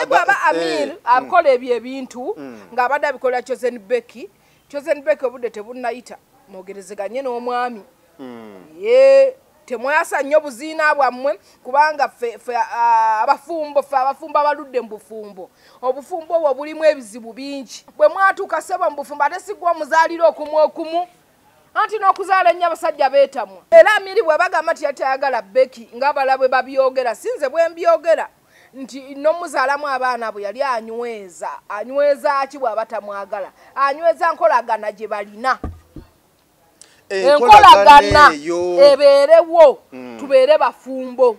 baba Amir akola ebintu ng'abadde abikola Chosen Becky obudde tebunnayita mwogerezeganye n'omwami temwasa nnyo buziina bwammwe kubanga fe abafumbo abaludde mu bufumbo obufumbo obwo bulimu ebizibu bingi bwe mwatuuka sebo mu bufumbo ate sigwa omuzaaliro okumu anti n'okuzaala ennyo abasajja beetamwa era Amiri bwe bagamba nti yatayagala Becky ng'abala bwe babyogera sinze bwe mbyogera nti n'omuzaalamu abaana bwe yali anyweza ki bw'aba tamwagala anyweza nkolagana gye balina enkolagana ebeerewo tubeere bafumbo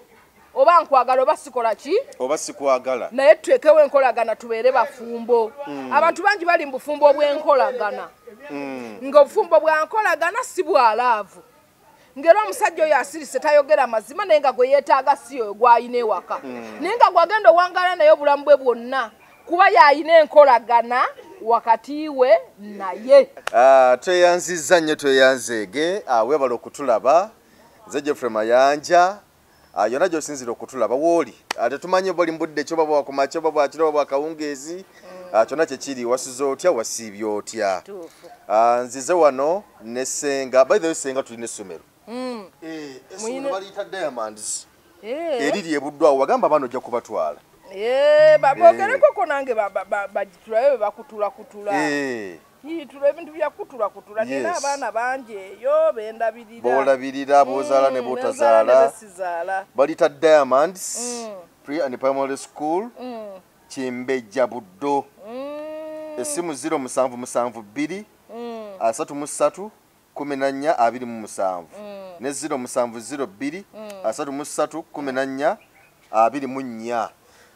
oba nkwagala oba sikola ki oba sikwagala naye tuteekewo enkolagana tubeere bafumbo abantu bangi bali mu bufumbo bw'enkolagana ng'obufumbo bwa nkolagana si bwalaavu ngero omusajja oyo asirise tayogera mazima naye nga gwe yeetaaga si oyo gw'ayina ewaka naye nga gwagenda owangala naye obulamu bwe bwonna kuba y'ayina enkolagana wakati we naye tweyanzizza nnyo tweyanzeege weebala okutulaba nze Geoffrey Mayanja yonna gy'osinzira okutulaba wooli tetumanyi bali mu budde ekyo baba wakumakya oba bwakiro oba bwakawungeezi kyonna kyekiri wasize otya wasiibye otya nzize wano ne Ssenga by the way Ssenga tuli n'essomero essomero baliyita Diamonds eriri ebuddwawo wagamba abaana ojja kubatwala babogereko ko nange bagitulayo bwe bakutulakutula tula ebintu byakutulakutula nina abaana bangi eyo bendabirira boolabirira boozaala ne bootazaala baliyita Diamonds Pre and Primary School Kimbejja Buddo essimu 0772 33 14 27 ne 0702 33 14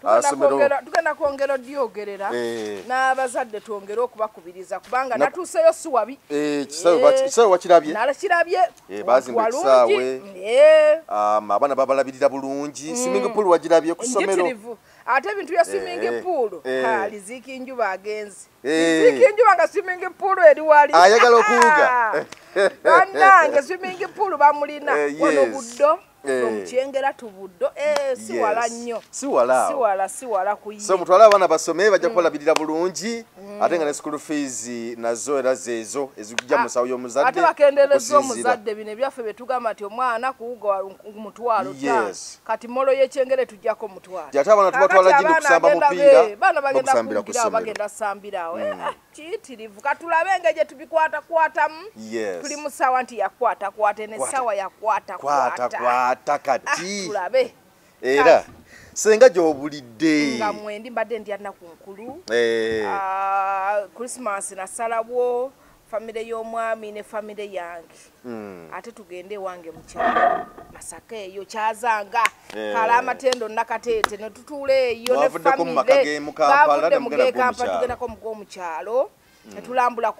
24 tugenda kwongera odyogerera n'abazadde twongere okubakubiriza kubanga natuuseyo si wabi kisaawe wakirabye nakirabye bazimba ekisaawe abaana babalabirira bulungi swimming pool wagirabye ku ssomero ate ebintu bya swimming pool Liziiki Njuba agenze Liziiki Njuba nga swimming pool eri wali ayagala okuwuga bannange swimming pool bamulina wano Buddo Omukyengera tubuddo si wala nnyo si wala kuyiga so mutwala abaana basome bajja kubalabirira bulungi ate nga ne school fees nazo era zeezo ezijja mu sawo y'omuzadde ate bakendereza omuzadde bino byaffe betugamba nti omwana kuwuga mutwalo kati molo y'Ekyengere tujjako mutwalo ate abaana tubatwala gindi kusamba mupiira baana bagenda kugira bagenda sambirawo kiyitirivu katulabe engeri gye tubikwatakwatamu tuli mu ssaawa nti yakwatakwata n'essaawa yakwatakwata kati tulabe era Ssenga gy'obulidde nga mwendi mbadde ndi anaku nkulu Christmas nasalabwo famire y'omwami ne famire yange ate tugende wange mukyalo Masaka eyo kyazanga kala amatendo nakateete ne tutuula eyo ne famire bavudde mu Kampala tugendako mukyalo netulambula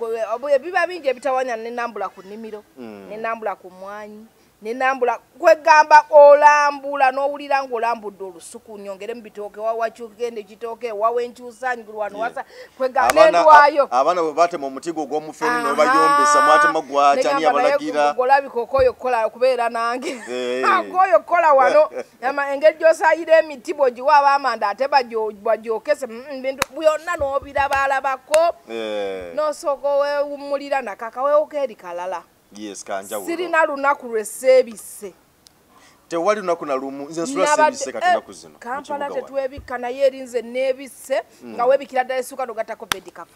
ebiba bingi ebitawanya nenambula ku nnimiro nenambula ku mwanyi nenambula kwegamba olambula n'owulira ng'olambudde olusuku nyongere mu bitooke wawakyugende ekitooke wawa enkyusanyigulwano wasa kwegamba endwayo abaana bwe batema omutigo ogw'omufeni n'obayombesa mwatema gwacani abalagira golabika okoyo kola okubeera nange akoyo kola wano engeri gy'osayira emiti bw'ogiwa abaamanda ate bagyokese byonna n'obirabalabako n'osooka owewummulira nakaka weewuka eri kalala sirina lunaku lw'esseebise tewali lunaku na lumu nze nsula seebise kati naku zino Kampala tetwebikka naye eri nze neebisse nga weebikira ddala essuuka n'ogattako bedi kapa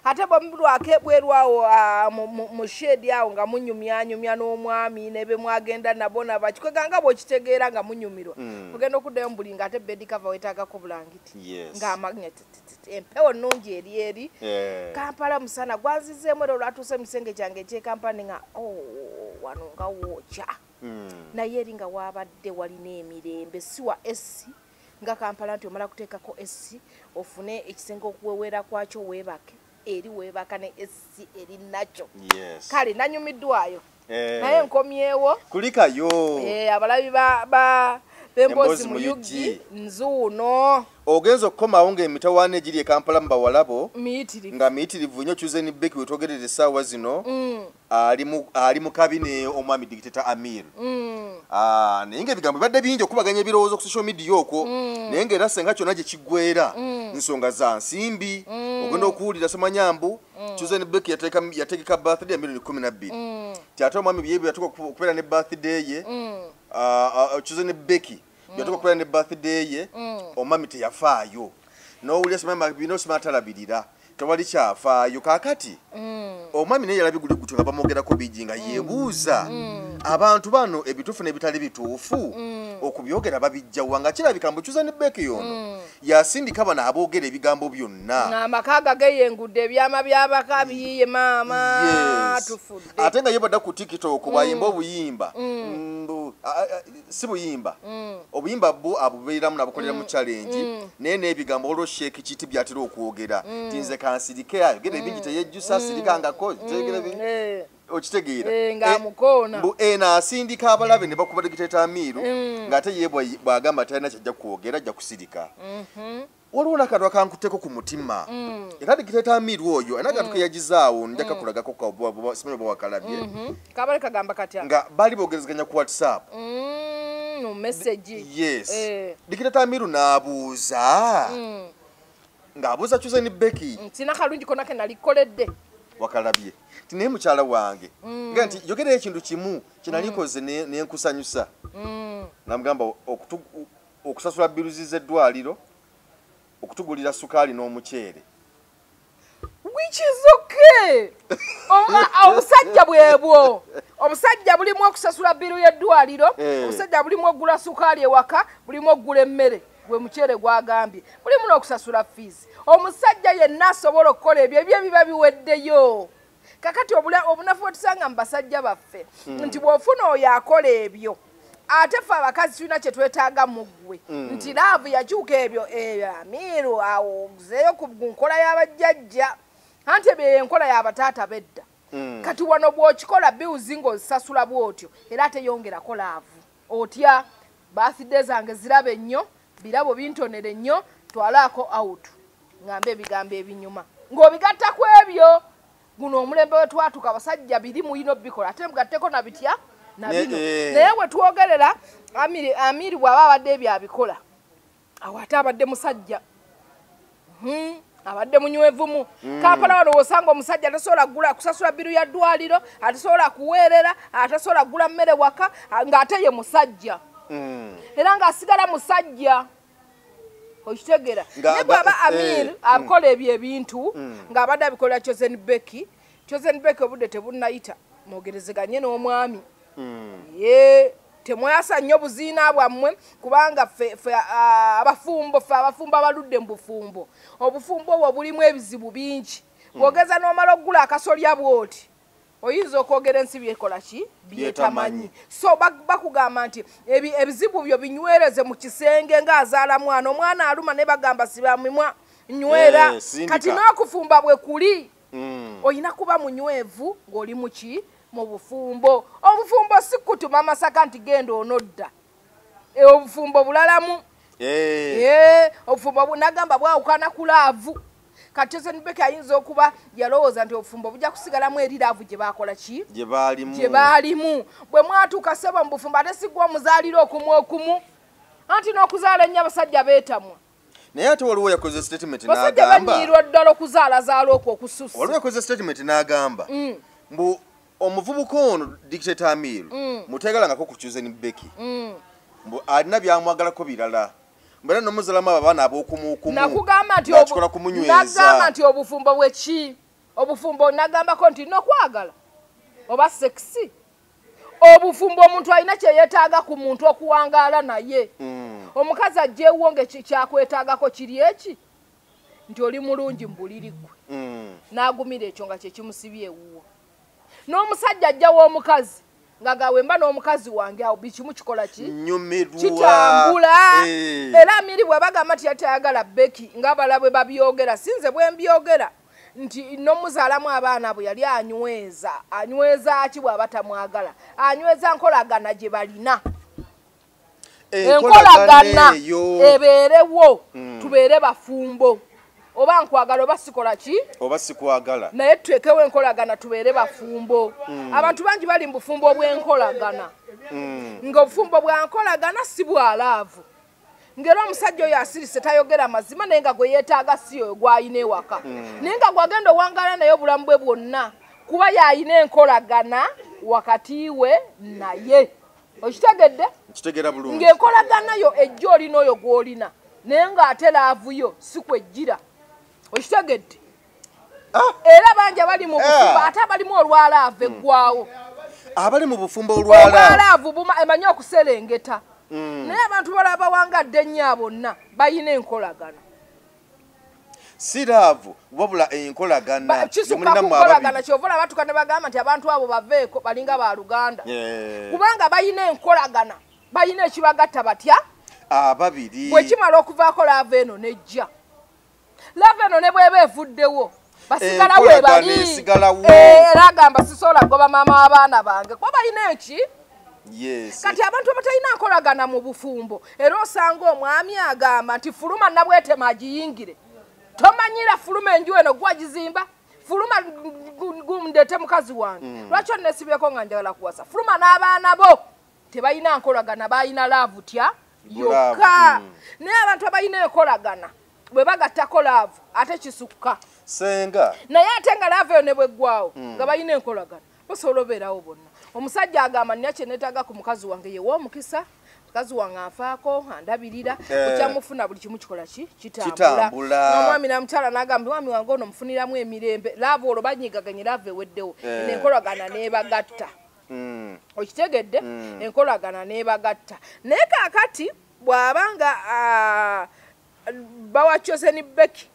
ate bwemulwako ebwerwawo mu shedi awo nga munyumyanyumya n'omwami ne be mwagenda nabo nabakikweganga bw'okitegeera nga munyumirwa ogenda okuddayo mu buli nga ate bedi kapa weetaagako bulangiti ng'amanya empewo nnungi eri Kampala musana gwanzizeemu era olwatuuse mu kisenge kyange eky'Ekampala nga wano nga wookya naye eri nga wabadde walina emirembe siwa esi nga Kampala nti omala kuteekako esi ofune ekisenge okuwewera kwakyo weebake eri weebaka ne esi eri nakyo kale nanyumiddwayo naye nkomyewo kulikayo abalabi b'emboozi mu yugi nzuuno ogenzo komawo ng'emitawaana egiri e Kampala mu bawalabo miyitirivu nga miyitirivu nnyo Chosen Becky wetwogerera essaawa zino ali mu kabine omwami Dictator Amir naye ng'ebigambo bibadde bingi okubaganya ebirowoozo ku social media okwo naye ng'era senga kyonna gye kiggwera nsonga za nsimbi ogenda okuwulira Somanyambu Chosen Becky yategeka birthday ya milioni 12 ate omwami byebwe yatuka okubeera ne birthday ye Chosen Becky yatuka okubeera ne birthday ye omwami teyafaayo n'owulira Somanyambu bino simatalabirira tewali kyafaayo kaakati omwami naye yalabye gutyo nga bamwogerako bigi nga yeebuuza abantu bano ebituufu n'ebitali bituufu okubyogera babijjawa nga kirabika mbu Chosen Becky yono yasindika bano aboogera ebigambo byonna amaka gageyengudde ebyama by'abaka biyiye maama tufudde ate nga yebadda ku TikTok bwayimba obuyimba si buyimba obuyimba bwo abubeeramu nabukolera mu challenge naye n'ebigambo olwo Sheikh kiti byatera okwogera tinze kansirike ayogera ebingi teyejjusa sirikangako okitegeera ng'amukoona asindika abalabe ne bakuba Dictator Amiru ng'ate ye bw'agamba talina kyajja kwogera ajja kusirika waliwo n'akantu akankutteko ku mutima era Dictator Amiru oyo ayina akantu ke yagizaawo nja kakulagako simanyi oba wakalabye kabale kagamba katya nga baali boogerezeganya ku WhatsApp mu message yes Dictator Amiru n'abuuza ng'abuuza Chosen Becky sina kalungi konna ke nalikoledde wakalabye tinaye mukyala wange nga nti yogera ekintu kimu kinalikoze nenkusanyusa namugamba okusasula biruzi z'eddwaliro okutugulira sukaali n'omuceere which is okay omusajja bwebwo omusajja bulimu okusasula biru y'eddwaliro omusajja bulimu okugula sukaali ewaka bulimu okugula emmere gwe muceere gwagambye bulimu n'okusasula fees omusajja yenna asobola okukola ebyo biba biweddeyo kakati obunafu otusanga mu basajja baffe nti bw'ofuna oyo akola ebyo ate ffe abakazi tulina kye twetaaga mu ggwe nti laavu yakyuka ebyo Amiru awozeeyo ku nkola y'abajjajja anti ebyo enkola y'abataata bedda kati wano bw'okikola biwuzi ng'ozisasula bw'otyo era teyongerako laavu otya birthday zange zirabe nnyo birabo bintonere nnyo twalaako out ngambe ebigambo ebinyuma ng'obigatta ku ebyo guno omulembe we twatuka abasajja biri muyino bikola ate mugatteko na bitya na bino naye bwe twogerera Amiri bw'aba abadde ebyo abikola awo ate abadde musajja abadde munywevumu Kampala wano wosanga omusajja atasobola kusasula biru ya ddwaliro atasobola kuweerera atasobola kugula mmere waka ng'ate ye musajja era ng'asigala musajja okitegera naye bw'aba Amir akola ebyo ebintu ng'abadde abikolera Chosen Becky obudde tebunnayita mwogerezeganye n'omwami temwasa nnyo buziina bwammwe kubanga ffe abafumbo abaludde mu bufumbo obufumbo obwo bulimu ebizibu bingi bwogeza n'omala okugula akasolya bw'oti oyinza okwogera ensi byekola ki byetamanyi so bakugamba nti ebizibu byo binywereze mu kisenge ng'azaala omwana aluma ne bagamba sibamimwa nywera kati n'okufumba bwe kuli oyina kuba munywevu ng'oli muki mu bufumbo obufumbo si kutuma amasaka nti genda onodda obufumbo bulalamu obufumbo nagamba bwawukana ku laavu kati Chosen Becky ayinza okuba yalowooza nti obufumbo bujja kusigalamu eri laavu gye baakola ki gye baalimu bwe mwatuuka ssebo mu bufumbo ate sigwa omuzaaliro okumu anti n'okuzaala ennyo abasajja beetamwa naye ate waliwo yakoze statement basajja banyiirwa ddala okuzaalazaala okwo okususa waliwo yakoze statement n'agamba mbu omuvubuka ono Dictator Amiru muteegalangako ku Chosen Becky mbu alina byamwagalako birala mbera nomuzalamu abaana ab'okumuukumu nakugamba nti obufumbo bweki obufumbo nagambako nti nokwagala oba sexy obufumbo omuntu alina kyeyeetaaga ku muntu okuwangaala naye omukazi ajjeewo ngekyakwetaagako kiri eki nti oli mulungi mu buliri gwe n'agumira ekyo nga kyekimusibye ewuwo n'omusajja ajja w'omukazi nga gawemba n'omukazi wange awo bikimu kikola ki kitambula era Amiri bwe bagamba nti yatayagala Becky ng'abalabwe babyogera sinze bwe mbyogera nti n'omuzaalamu abaana bwe yali anyweza ki bw'aba tamwagala anyweza nkolagana gye balina enkolagana ebeerewo tubeere bafumbo oba nkwagala oba sikola ki oba sikwagala naye tuteekewo enkolagana tubeere bafumbo abantu bangi bali mu bufumbo bw'enkolagana ng'obufumbo bwa nkolagana si bwalaavu ngera omusajja oyo asirise tayogera mazima naye nga gwe yeetaaga si oyo gw'ayina ewaka naye nga gwagenda owangaala naye obulamu bwe bwonna kuba y'ayina enkolagana wakati we naye okitegedde kitegera bulungi ng'enkolagana yo ejja olina oyo gw'olina naye ng'ate laavuyo si kwejjira okitegedde era bangi abali mu bufumbo ate abalimu olwalaavu eggwawo abali mu bufumbo olwalaavu emanyi okuserengeta naye abantu balaba wangadde ennyo bonna balina enkolagana si laavu wabula enkolagana kisukka ku nkolagana kyova olaba batuka ne bagamba nti abantu abo baveeko balinga ba Luganda kubanga balina enkolagana balina ekibagatta batya ababiri bwe kimala okuvaako laavu eno nejja laavu eno ne bweba evuddewo basigala we bali era agamba sisobola kugoba maama w'abaana bange kuba balina eki kati abantu abatalina nkolagana mu bufumbo era osanga omwami agamba nti fuluma nabwetema agiyingire tomanyira fuluma enju eno gwagizimba fuluma gumndete mukazi wange lwaki onesibyeko nga njagala kuwasa fuluma n'abaana bo tebalina nkolagana balina laavu tya yokka naye abantu abalina enkolagana bwe bagattako laavu ate kisukka senga naye ate nga laavu eyo ne bweggwawo nga balina enkolagana basobola obeerawo bonna omusajja agamba nina kyenetaaga ku mukazi wange yewa omukisa mukazi wange anfaako andabirira okyamufuna buli kimu kikola ki kitambula n'omwami namukyala n'agamba mwami wange ono mufuniramu emirembe laavu olwo banyigaganye laavu eweddewo nenkolagana n'ebagatta okitegedde enkolagana n'ebagatta naye kaakati bw'abanga bawakyose Beki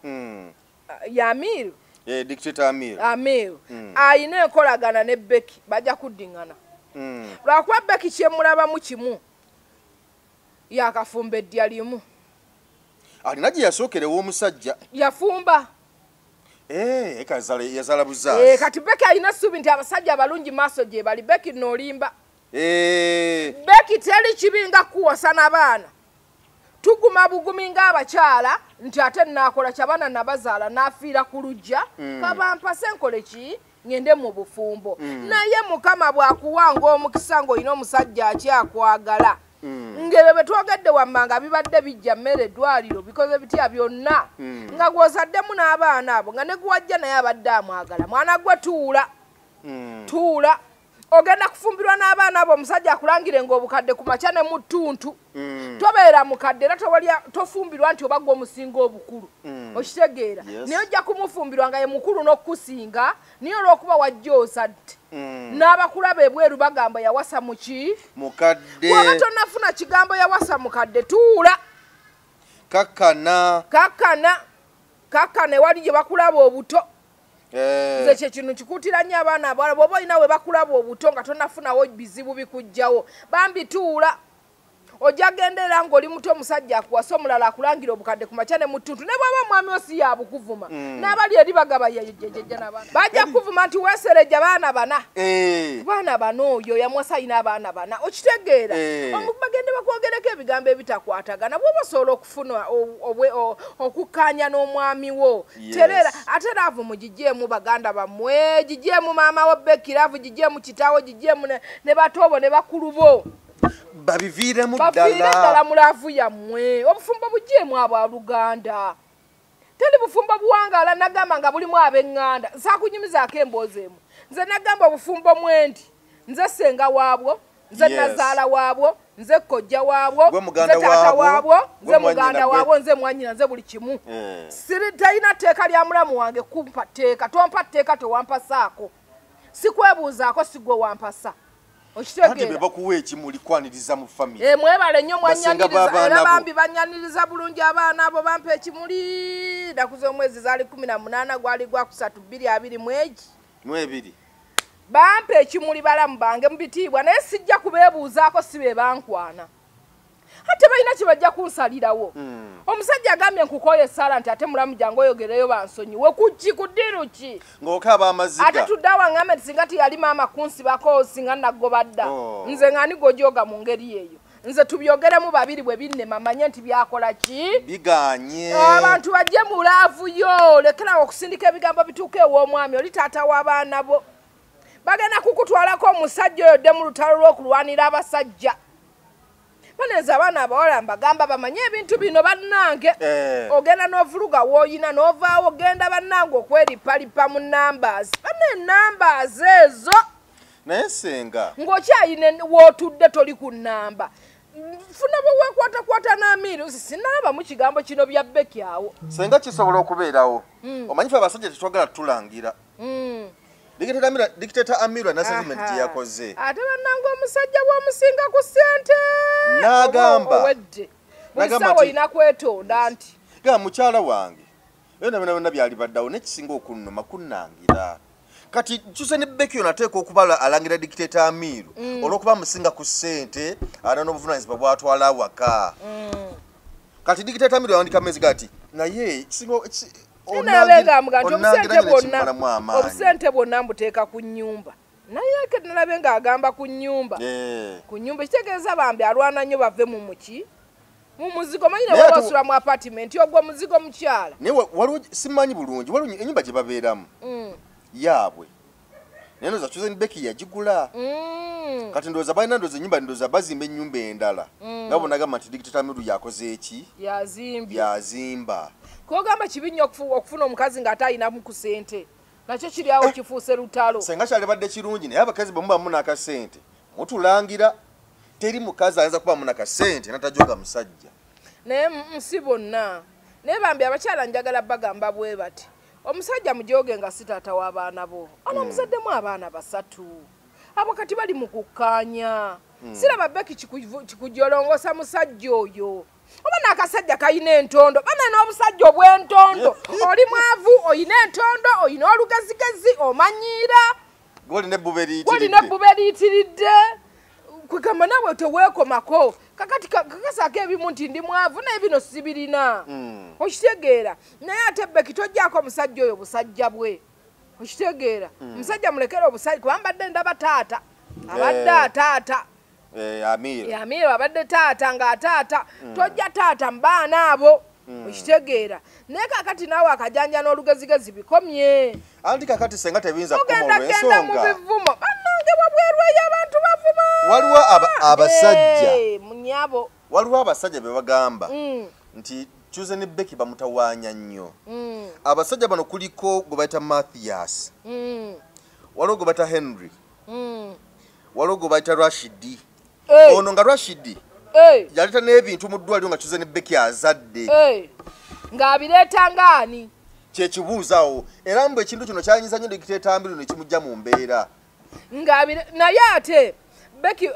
Yamir dictator Amir ayina enkolagana ne Beki bajja kuddingana lwakuba Beki kyemulabamu kimu yakafumba eddya limu alina gye yasookerewo omusajja yafumba yazala buzaasi kati Beki alina essuubi nti abasajja abalungi maaso gye bali Beki noolimba Beki teri kibinga kuwasa n'abaana tuguma bugumi ng'abakyala nti ate naakola kyabaana nabazaala n'afiira ku lujja kabampase nkole ki ngende mu bufumbo naye Mukama bw'akuwanga omukisa ng'olina omusajja akyakwagala ngebe betwogedde wammanga bibadde bijja mmere eddwaliro bikoze bitya byonna nga gw'ozaddemu n'abaana abo nga ne guwajja naye abadde amwagala mwana gwe tuula ogenda kufumbirwa n'abaana abo omusajja akulangire ng'obukadde ku makya ne mu ttuntu tobeera mukadde era tofumbirwa nti oba gwe omusinga obukulu okitegeera naye ojja kumufumbirwa nga ye mukulu n'okukusinga niye olw'okuba wajja ozadde n'abakulaba ebweru bagamba yawasa muki mukadde bw'oba tonnafuna kigambo yawasa mukadde tuula kakkana ewali gye bakulaba obuto nze kye kino kikuutira nnyo abaana abawala bw'oba olina we bakulaba obuto nga tonnafunawo bizibu bikugjawo bambi tuula ojja gendeera ng'oli muto omusajja akuwasa omulala akulangira obukadde ku makya ne mu ttuntu ne bw'aba omwami osi yabukuvuma n'abali eri bagaba yejejja n'abaana bajja kuvuma nti weeserejja baana bana oyo yamwasa alina abaana bana okitegeera bagende bakwogereko ebigambo ebitakwatagana bw'oba osobola okufuna okukkaanya n'omwami wo terera ate laavu mugigyeemu baganda bammwe gigyeemu maama wo Beki laavu gigyeemu kitaawo gigyeemu ne batoobo ne bakulu bo babiviiremu ddala mu laavu yammwe obufumbo bugyemu Luganda teri bufumbo buwangaala nagamba nga bulimu ab'eŋŋanda saakunyumizaako emboozi emu nze nagamba obufumbo mwendi nze senga waabwo nze nazaala waabwo nze kojja waabwo nze taata waabwo nze muganda waabwo nze mwanyina nze buli kimu talina tteeka lya mulamu wange kumpa tteeka tompa tteeka tewampasaako sikwebuuzaako sigwe wampasa okitegeera bakuwa ekimuli kwaniriza mu family mwebale nnyo mwanyaniriza era bambi banyaniriza bulungi abaana abo bampa ekimuli nakuze omwezi zaali 18 gwali gwa 3/22 bampa ekimuli balamu bange mubitiibwa naye sijja kubeebuuzaako si be bankwana ate balina kye bajja kunsalirawo omusajja agambye nkukooye Sara nti ate mulamu jangu oyogereyo bansonyiwe kuki ku ddiru ki ng'okaaba amaziga ate tuddawa ng'ambe singa tiyali maama kunsibako singa naggoba dda nze nga ni gojooga mu ngeri eyo nze tubyogeremu babiri bwe binnema manye nti byakola ki biganye abantu bajje mu laavuyo lekera okusindika ebigambo bituuka ew'omwami oli taata w'abaana bo bagenda kukutwalako omusajja oyo dde mu lutalo lw'okulwanira abasajja baneza abaana abawala mbagamba bamanye ebintu bino bannange ogenda n'ovuluga w'oyina n'ovaawo ogenda bannange okweripalipa mu numbers bane numbers ezo naye senga ng'okyayina w'otudde toli ku namba funa bwe weekwatakwata n'amiru sinalaba mu kigambo kino bya Becky awo senga kisobola okubeerawo omanyi fe abasajja tetwagala tulangira Dictator Amira na assessment yakoze ate bannanga omusajja bw'omusinga ku ssente n'agamba owedde bulisawo ina kwetonda nti ga mukyala wange byonna byali baddawo nekisinga okunnuma kunnangira kati kyuse ne Becky onateeka okubala alangira Dictator Amiru olw'okuba musinga ku ssente ana n'obuvunaanyizibwa bw'atwala awaka kati Dictator Amiru yawandika mezi gati naye kisinga obusente bwonna mbuteeka ku nnyumba naye ke nalabe ng'agamba ku nnyumba kitegeeza bambi alwana nnyo bave mu muki mu muzigo manyine wabasula mu apartment ogwo muzigo mukyala naye waliwo simanyi bulungi waliwo ennyumba gye babeeramu yaabwe naye ndowooza Chosen Becky yagigula kati ndowooza balina ndowooza ennyumba ndowooza bazimba ennyumba endala nga bonagamba nti Dictator Amiru yakoze eki yazimba kogamba kibi nnyo okufuna omukazi ng'ate ayinamu ku ssente nakyo kiri awo kifuuse lutalo senga kyalibadde kirungi naye abakazi bwe muba munakasente mutulangira teri mukazi ayinza kuba munakasente natajoga musajja naye si bonna naye bambi abakyala njagala bagamba bwe bati omusajja mujoge nga si taata w'abaana bo ono omuzaddemu abaana basatu abo kati bali mu kukkaanya siraba Becky kikujolongosa musajja oyo oba n'akasajja kayina entondo bana n'obusajja obw'entondo oli mwavu oyina entondo oyina olugezigezi omanyiira gwolina ebbuba eriyitiridde kwegamba nawe teweekomako kakati kakasako ebimu nti ndi mwavu naye bino sibirina okitegeera naye ate Becky tojjaako omusajja oyo busajja bwe okitegeera omusajja mulekere obusajja kuba mbadde ndaba taata abadde ataata Amira abadde taata ng'ataata tojja taata mbaana abo okitegeera naye kakati naawe akajanja n'olugezigezi bikomye anti kakati senga tebiyinza kukoma olw'ensonga mu bivumo bannange wabweru eyo abantu bavuma waliwo abasajja munyabo waliwo abasajja be bagamba nti Chosen Becky bamutawaanya nnyo abasajja bano kuliko gwe bayita Mathias waliwo gwe bayita Henry waliwo gwe bayita Rashidi ono nga Rashidi yaleta n'ebintu mu ddwaliro nga Chosen Becky azadde ng'abireeta ng'ani kyekibuuzaawo era mbu ekintu kino kyanyiza nnyo Dictator Amiru ne kimujja mu mbeera naye ate Becky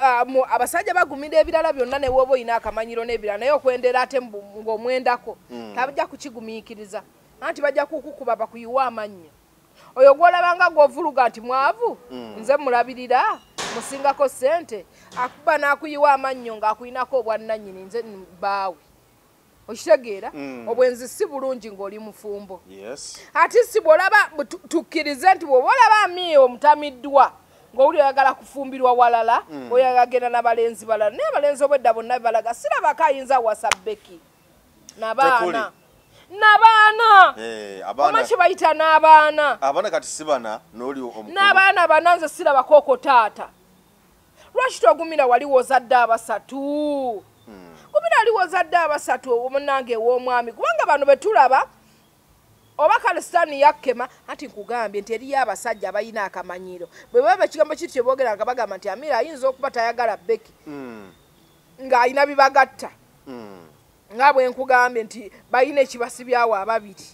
abasajja bagumira ebirala byonna ne woba oyina akamanyiro n'ebirala naye okwendera ate ng'omwendako tabajja kukigumiikiriza anti bajja kukukuba bakuyiwa amannya oyo gw'olabanga gw'ovuluga nti mwavu nze mulabirira musingako ssente akuba n'akuyiwa amannyo ng'akuyinako obwannannyini nze bbaawe okitegeera obwenzi si bulungi ng'oli mufumbo ate si bw'olaba tukkirize nti bw'oba olaba amiiwo mutamiddwa ng'oli oyagala kufumbirwa walala oyagagenda n'abalenzi balala naye abalenzi obwedda bonna balaga sirabako ayinza wasa Becky n'abaana oba kye bayita n'abaana kati si bana n'oli n'abaana bana nze sirabako oko taata lwaki togumira waliwo ozadde abasatu gumira waliwo ozadde abasatu omunange ew'omwami kubanga bano betulaba oba Kalistani yakkema anti nkugambye nti eriyo abasajja abalina akamanyiro bwe baba ekigambo kiti kyeboogera nga bagamba nti Amira ayinza okuba tayagala Becky ng'alina bibagatta nga bwe nkugambye nti balina ekibasibyawo ababiri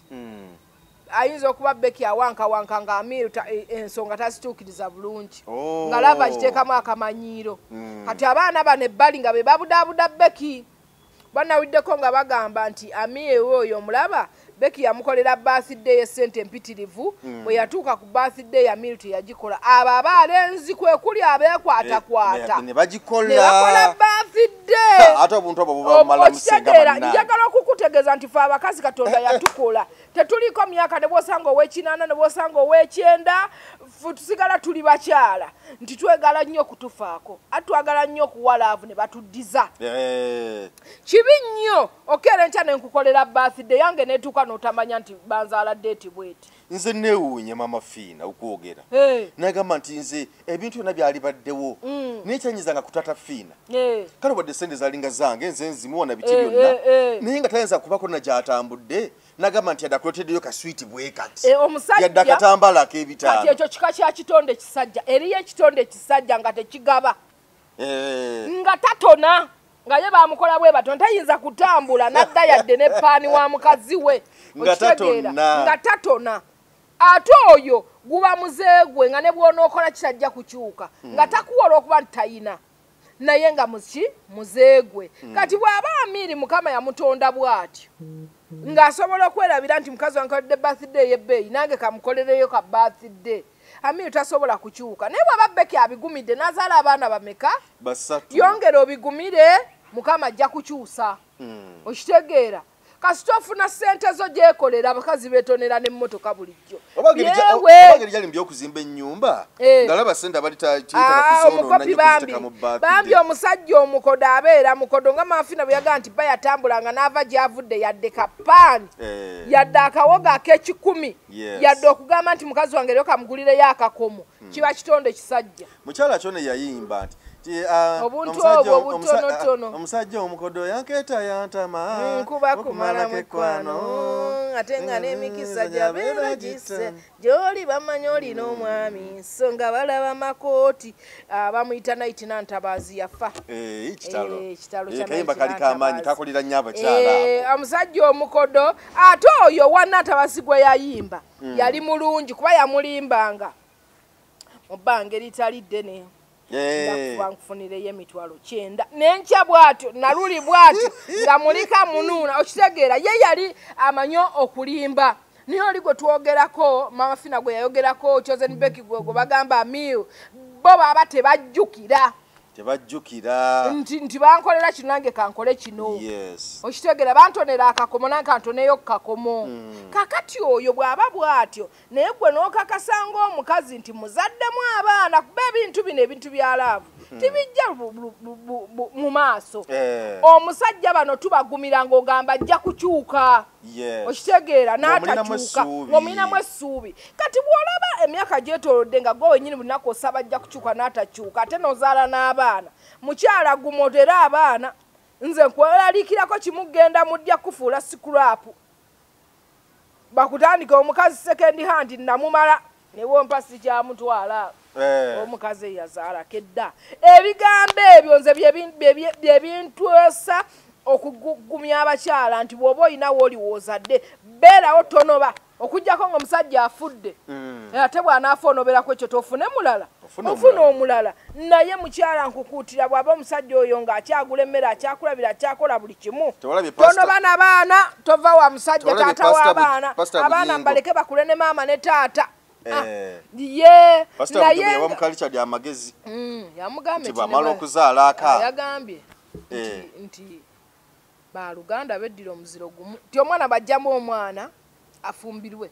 ayinza okuba Becky awankawanka nga Amiru ensonga tazituukiriza bulungi nga lava akiteekamu akamanyiiro kati abaana bano ebbali nga be babudaabuda Becky banawuddeko nga bagamba nti Amiru oyo omulaba Becky yamukolera birthday esente empitirivu bwe yatuuka ku birthday ya Milton yagikola abo abalenzi kwe kuli abeekwatakwata ne bagikola ne bakola birthday ate obuntu obwo bubamala musenga bannange njagala okukutegeeza nti fe abakazi Katonda yatukola tetuliko myaka ne bw'osanga ow'ekinana ne bw'osanga ow'ekyenda tusigala tuli bakyala nti twegala nnyo okutufaako ate twagala nnyo okuwalaavu ne batuddiza kibi nnyo okeera enkya ne nkukolera birthday yange neetuuka n'otamanya nti banzaala deeti bweti nze neewuunye mama Fiina okwogera nagamba nti nze ebintu byonna byali baddewo naye kyanyizanga ku Tata Fiina kale wadde sente zalinga zange nze nzimuwona biki byonna naye nga tayinza kubako na gy'atambudde nagamba nti yadde akuleeteddeyo kaswiti bwe kati yadde akatambala ak'ebitaano kati ekyo kika kya kitonde kisajja eriyo ekitonde kisajja nga tekigaba nga tatona nga ye bamukola bwe bato tayinza kutambula nadda yadde ne paani wa mukazi we nga tatona ate oyo guba muzeegwe nga ne bw'onookola kisajja kukyuka nga takuwola okuba nti tayina naye nga muzeegwe kati bw'aba Amiri Mukama yamutonda bw'atyo ng'asobola okwerabira nti mukazi wankoledde birthday y'ebbeeyi nange kamukolereyo ka birthday Amiri tasobola kukyuka naye bw'aba Becky abigumidde n'azaala abaana bameka yongera obigumire Mukama ajja kukyusa okitegeera kasita ofuna ssente zo gyekolera abakazi beetonera n'emmotoka bulijjo obageri byokuzimba ennyumba ngalaba ssente omukopi bambi omusajja omukodo abeera mukodo nga Maafina bwe yagaa nti bayatambulanga n'ava gy'avudde yadde kapaani yadde akawoga ak'ekikumi yadde okugamba nti mukazi wange leo kamugulireyo akakomo kiba kitonde kisajja mukyala kyone yayimba nti obuntu obwo butonotono omusajja omukodo yankeeta yantama nkuba kumala mwekwano ate nga n'emikisa gyabeera gisse gy'oli bamanyi olina omwami so nga balaba makooti bamuyita Nightina Ntabaazi yafa ekitalo kayimba kali kamaanyi kakolera nnyo abakyala omusajja omukodo ate oyo wanna Ntabaazi gwe yayimba yali mulungi kuba yamulimbanga mu bbanga eritali ddene nkufunireyo emitwalo 9 n'enkya bw'atyo naluli bw'atyo nga mulika munuuna okitegeera ye yali amanyo okulimba niyo oli gwe twogerako Mama Fiina gwe yayogerako Chosen Becky gwe bagamba Amiru bo baba tebajjukira nti bankolera kino nange kankole kino okitegeera bantonera akakomo nange kantoneyo kukakomo kakati oyo bw'aba bw'atyo naye gwe n'okakasanga omukazi nti muzaddemu abaana kuba ebintu bino ebintu bya laavu tibijja mu maaso omusajja bano tubagumira ng'ogamba ajja kukyuka okitegeera n'atakyuka ng'omulinamu essuubi kati bw'olaba emyaka gyetoolodde nga gwe wennyini bunaku osaba ajja kukyuka n'atakyuka ate n'ozaala n'abaana mukyala gumotera abaana nze nkweralikirako kimugenda mudya kufuula sikurapu bakutandika omukazi second hand namumala ne wompa sikyamutwala omukazi yazaala kedda ebigambo ebyo nze byebintwesa okugumya abakyala nti bw'oba olinawo oliwoozadde beerawo tonoba okujjako ng'omusajja afudde ate bw'anaafonoberako ekyo tofune mulala ofuna omulala naye mukyala nkukuutira bw'aba omusajja oyo ng'akyagula emmere akyakulabira akyakola buli kimu tonoba n'abaana tova wa musajja taata w'abaana abaana mbaleke bakule ne maama ne taata ye naye wamukalicha lya magezi yamugambye nti bamala okuzaala aka yagambye nti baluganda beddira omuziro gumu ti omwana bajjamu omwana afumbirwe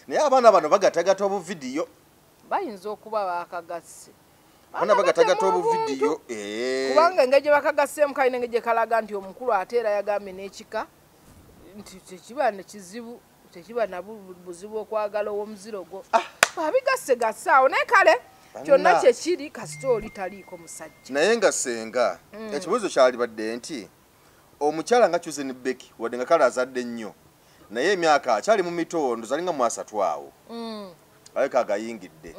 naye abaana bano bagatagata obuvidiyo bayinza okuba bakagasse bana bagatagata obuvidiyo kubanga engeri gye bakagassemu kalina engeri gye kalaga nti omukulu ate era yagambye n'ekika nti tekiba nekizibu tekiba na buzibu okwagala ow'omuziro gwo babigasse awo naye kale kyonna kyekiri kasita oli taliiko musajja naye nga senga ekibuuzo kyali badde nti omukyala nga Chosen Becky wadde nga kale azadde nnyo naye emyaka akyali mu mitondo zalinga mu 3 awo aleka agayingidde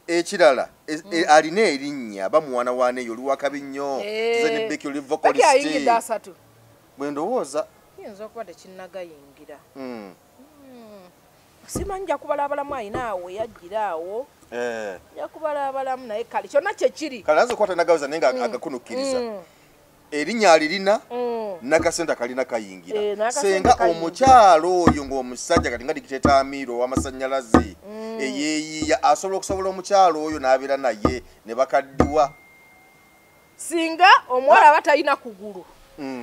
ekirala alina erinnya bamuwaanawaana eyo oli wakabi nnyo Chosen Becky oli vocalist bwe ndowooza yinza okuba tekinnagayingira simanyi nja kubalabalamu ayina awo yajjira awo nja kubalabalamu naye kale kyonna kyekiri kale aza okukwata nagawuza naye nga agakunukkiriza erinnya alirina nakasente kalina kayingira senga omukyalo oyo ng'omusajja kati nga dikiteta Amiro w'amasannyalaze eyeeyiya asobola okusobola omukyalo oyo n'abeera naye ne bakaddiwa singa omuwala batalina kugulu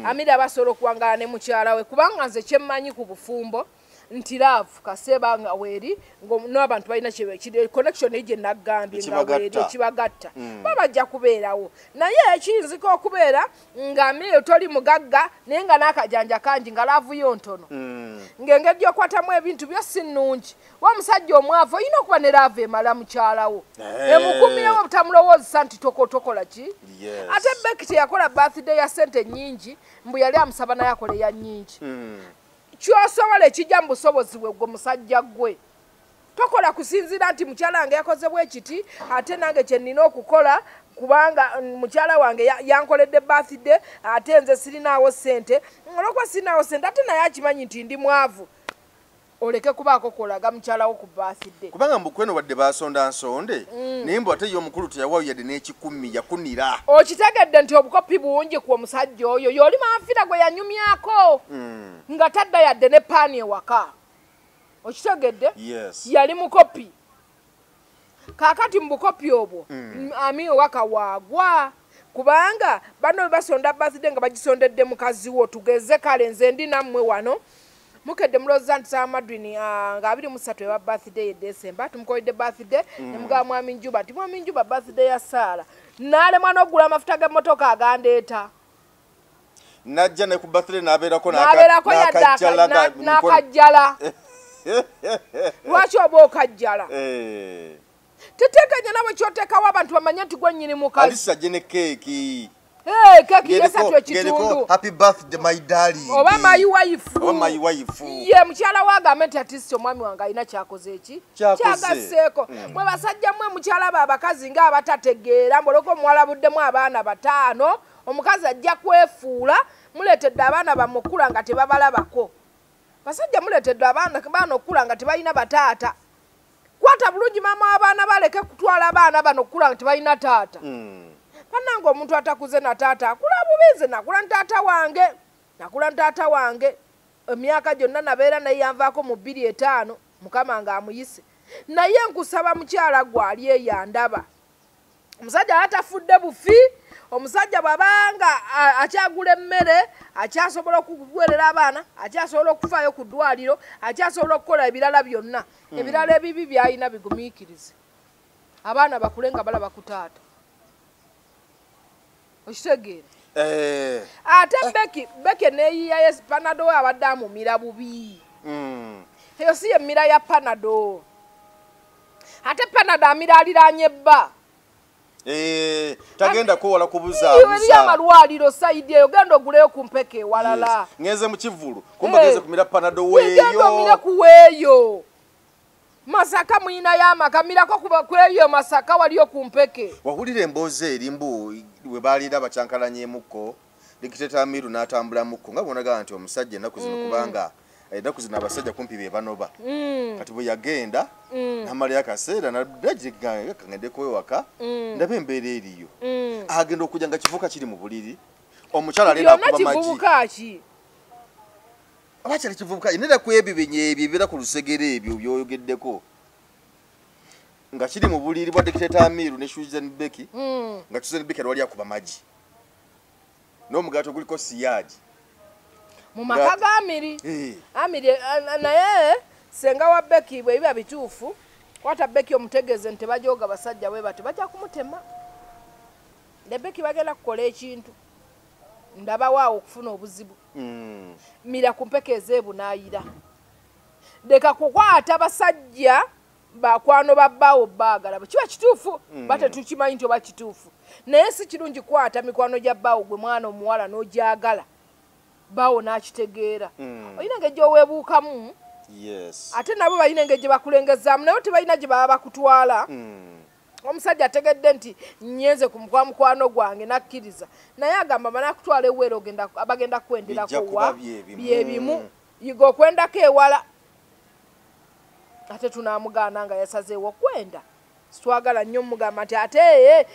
Amiro abasobola okuwangala ne mukyala we kubanga nze kyemmanyi ku bufumbo nti laavu kaseeba nga weeri n'abantu balina connection eyo gye naggambye nga weeri ekibagatta babajja kubeerawo naye ekiyinzika okubeera nga Amiro toli mugagga naye nga n'akajanja kangi nga laavu yo ntono ng'engeri gy'okwatamu ebintu byo si nnungi wa omusajja omwavu olina okuba ne laavu emala mukyalawo emukumirewo obutamulowoozesa nti tokola ki ate Becky teyakola birthday ya ssente nnyingi mbu yali amusaba naye akola eya nnyingi kyosobola ekijja mu busobozi bwe gwe musajja gwe tokola kusinziira nti mukyala wange yakoze bwe kiti ate nange kye nnina okukola kubanga mukyala wange yankoledde birthday ate nze sirinaawo ssente olwokuba sirinaawo ssente ate naye akimanyi nti ndi mwavu oleke kubaako kolaga mukyalawo ku birthday kubanga mbukweno wadde basonda nsonde naye mbu ate ye omukulu teyawaayo yadde n'ekikumi yakunira okitegedde nti obukopi bungi ku omusajja oyo y'oli manfira gwe yanyumyako nga tadda yadde ne paani ewaka okitegedde yali mukopi kaakati mu bukopi obwo Amiro waka waagwa kubanga bano bwe basonda birthday nga bagisondedde mukazi wo tugeze kale nze ndi nammwe wano mukedde mulowooza nti Samadwini nga 23 ewa birthday e December tumukoledde birthday ne mugaba Mwami Njuba nti Mwami Njuba birthday ya Saala n'alemwa n'okugula amafuta g'emmotoka agandeeta najja ne ku birthday n'abeerako n'akajjala lwaki oba okajjala teteekanya nabwe kyoteekawo abantu bamanye nti gwe nnyini mukazi alisajje ne keeki keeki yesatu ekitundu happy birthday my darling oba my wife ye mukyala wagambe nti atisi omwami wange alina kyakoze eki kyagasseeko mwe basajja mmwe mukyala ba abakazi ng'abatategeera mboloko mwalabuddemu abaana 5 omukazi ajja kwefuula muleetedde abaana bamukula nga tebabalabako basajja muleetedde abaana okukula nga tebalina bataata kwata bulungi maama w'abaana baleke kutwala abaana bano okukula nga tebalina taata bannange omuntu atakuze na taata akula bubize nakula ntaata wange emyaka gyonna nabeera naye yanvaako mu 25 mukama nga amuyise naye nkusaba mukyala gwali eyandaba omusajja atafudde bufi omusajja bwabanga akyagula emmere akyasobola okuweerera abaana akyasobola okufaayo ku ddwaliro akyasobola okukola ebirala byonna ebirala ebibi byalina bigumiikirize abaana bakule nga balaba ku taata okitegeera ate Becky neeyiya ye Panado we abadde amumira bubi eyo si yemmira ya Panado ate Panado amira aliraanye bba tagenda kuwola kubuzaabuza eri amalwaliro sayidi eyo genda oguleyo ku mpeke ewalala ngeze mu kivulu kumba geze kumira Panado weeyo genda omire ku weeyo Masaka mwina yamaka mirako kuba kweyo Masaka waliyo ku mpeke wahulira emboozi erimbu we baalira bakyankalanyeemuko Dikiteta Amiro n'atambula mukko nga bonaga nti omusajja ennaku zino kubanga ennaku zino abasajja kumpi be banoba kati bwe yagenda n'amalya akaseera naddagiga kangedeko ewaka ndaba embeera eriyo agenda okujja nga kivuka kiri mu buliri omukyala alina akuba magi abakyali kivubuka inera ku ebibinye ebibira ku lusegere ebyo byoyogeddeko nga kiri mu buliri bwa Dikiteta Amiro ne Susan Becky nga Susan Becky wali akuba magi n'omugato guliko siyaji mu maka ga Amiri naye senga wa Becky bwe biba bituufu kwata Becky omutegeze nti bajoga basajja bwe bati bajja kumutema ne Becky bagenda kukola ekintu ndaba waawo okufuna obuzibu mira ku mpeke ezeebu n'ayira leka kukwata basajja bakwano babbaawo baagala kiba kituufu bate tukimanyi nti oba kituufu naye si kirungi kwata mikwano gya bbaawo gwe mwana omuwala n'ogyagala bbaawo n'akitegeera olina engeri gy'oweebuukamu ate nabo balina engeri gye bakulengezaamu naye tebalina gye baba bakutwala omusajja ategedde nti nyenze ku mukwano gwange nakkiriza naye agamba banakutwala ewero abagenda kwenderako wa byebimu yiga okwendako ewala ate tunamugaana nga yasazeewo kwenda sitwagala nnyo mugamba nti ate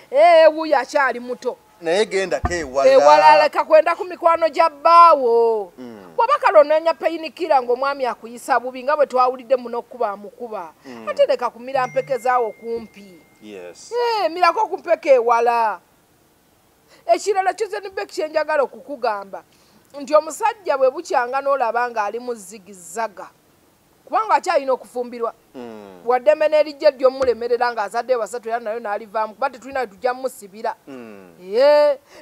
wuuyo akyali muto naye genda kewala ewala leka kwenda ku mikwano gya bbaawo bw'oba kalonoonya peyinikira ng'omwami akuyisa bubi nga bwe twawulidde muno okuba amukuba ate leka kumira mpeke zaawo kumpi mirako ku mpeke ewala. Ekirala kizenibbe kyenjagala okukugamba nti omusajja bwe bukyanga n'olaba ng'ali mu zigizaga kubanga akyalina okufumbirwa wadde emmene erijja ly'omulemerera ng'azadde basatu era nayo n'alivaamu kuba tetulina tujja musibira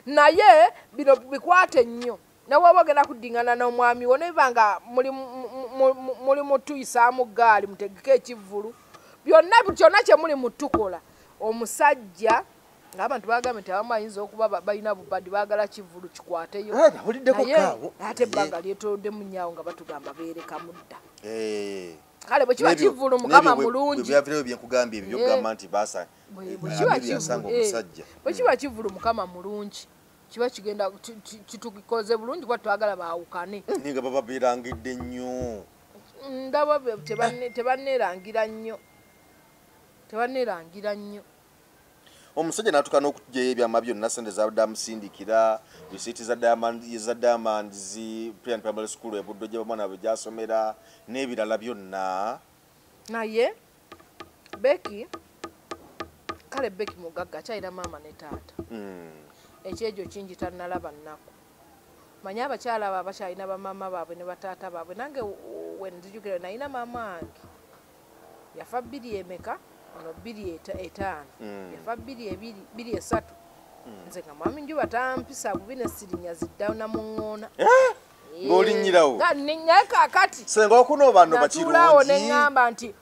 naye bino bikwate nnyo nawe oba ogenda kuddingana n'omwami wo neba nga muli mutuyisaamu gaali mutegeka ekivvulu kyonna kye muli mutukola omusajja ng'abantu bagamba nti abamu ayinza okuba balina bubadi baagala kivvulu kikwateyo ate ebbanga lyetoloddemu nnyawo nga batugamba beereka mudda kale bwe kiba kivvulu mukama mulungi bwe kiba kivvulu mukama mulungi kiba kigenda kitukikoze bulungi kuba twagala baawukane nga baba beerangidde nnyo ndaba tebanneerangira nnyo omusajja n'atuuka n'okutugyayo ebyama byonna sente zabadde amusindikira risiiti za Diamonds Primary School e Buddo gye bamwana bwe gyasomera n'ebirala byonna naye Becky kale Becky mugagga akyalina maama ne taata ekyejo kingi tannalaba nnaku manyi abakyala abo abakyalina bamaama baabwe ne bataata baabwe nange wenzijukira nalina maama wange yafa 2 emeka ono 2 yafa 2 esatu nze nga mwami njuba tampisa bubi ne sirinya ziddawo namuŋŋoona ng'olinnyirawo naye kaakati senga okunoobano bakirungi natulaawo ne ŋŋamba nti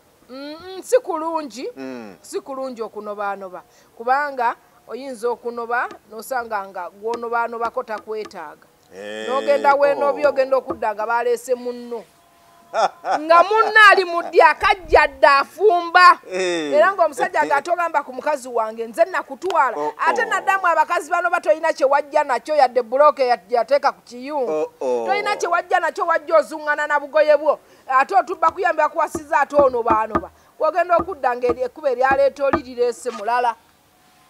si kulungi okunobaanoba kubanga oyinza okunoba n'osanga nga gw'onobaanobako takwetaaga n'ogenda weenobya ogenda okudda nga baleese munno nga munno ali muddi akajja dde afumba era ng'omusajja ng'atogamba ku mukazi wange nze nakutwala ate naddamu abakazi bano batolina kye wajja nakyo yadde bulooka yateeka ku kiyungu tolina kye wajja nakyo wajja ozuŋŋana na bugoye bwo ate otubba kuyambira kuwasiza ate onobaanoba wogenda okudda ng'ekkuba eryaleeta oli lireese mulala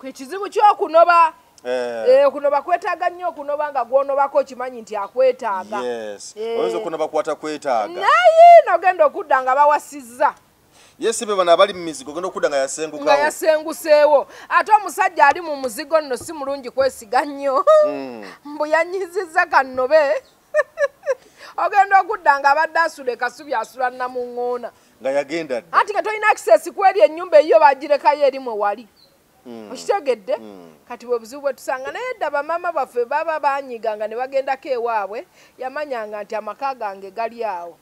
kwekizibu kyokunoba okunoba kwetaaga nnyo okunoba nga gw'onobako okimanyi nti akwetaaga oyinza okunoba kwata kwetaaga naye nogenda okudda nga bawasizza yesibe bano abali mu mizigo ogenda okudda nga yasenguseewo ate omusajja ali mu muzigo nno si mulungi kwesiga nnyo mbu yanyizizza kannobe ogenda okudda nga abadde asula ekasubi asula namuŋŋoona nga yagenda dda anti nga tolina access kweri ennyumba eyo bagirekayo erimwe wali okitegedde kati bwe buzibu bwe tusanga naye dda bamaama baffe baba banyiganga ne bagendako ewaabwe yamanyanga nti amaka gange gali awo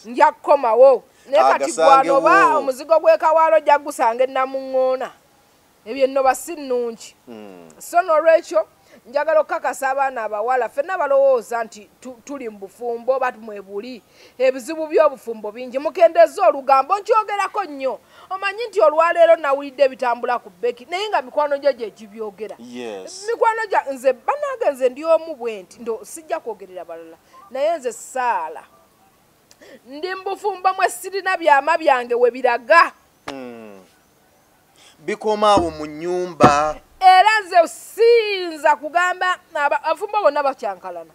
nja kukomawo naye kati gwanoba omuzigo gw'ekawaalo jja gusanga ennamuŋŋoona ebyo ennoba si nnungi so n'olwekyo njagala okukakasa abaana abawala ffenna balowooza nti tuli mu bufumbo oba mwebuli ebizibu by'obufumbo bingi mukendeza olugambo nkyogerako nnyo omanyi nti olwaleero nawulidde ebitambula ku Becky naye nga mikwano gye gibyogera mikwano gya nze banange nze ndi omu bwe nti ndo sijja kwogerera balala naye nze saala ndi mu bufumbo mwe sirina byama byange we biraga bikoma awo mu nnyumba era nze siyinza kugamba abafumbo bonna bakyankalana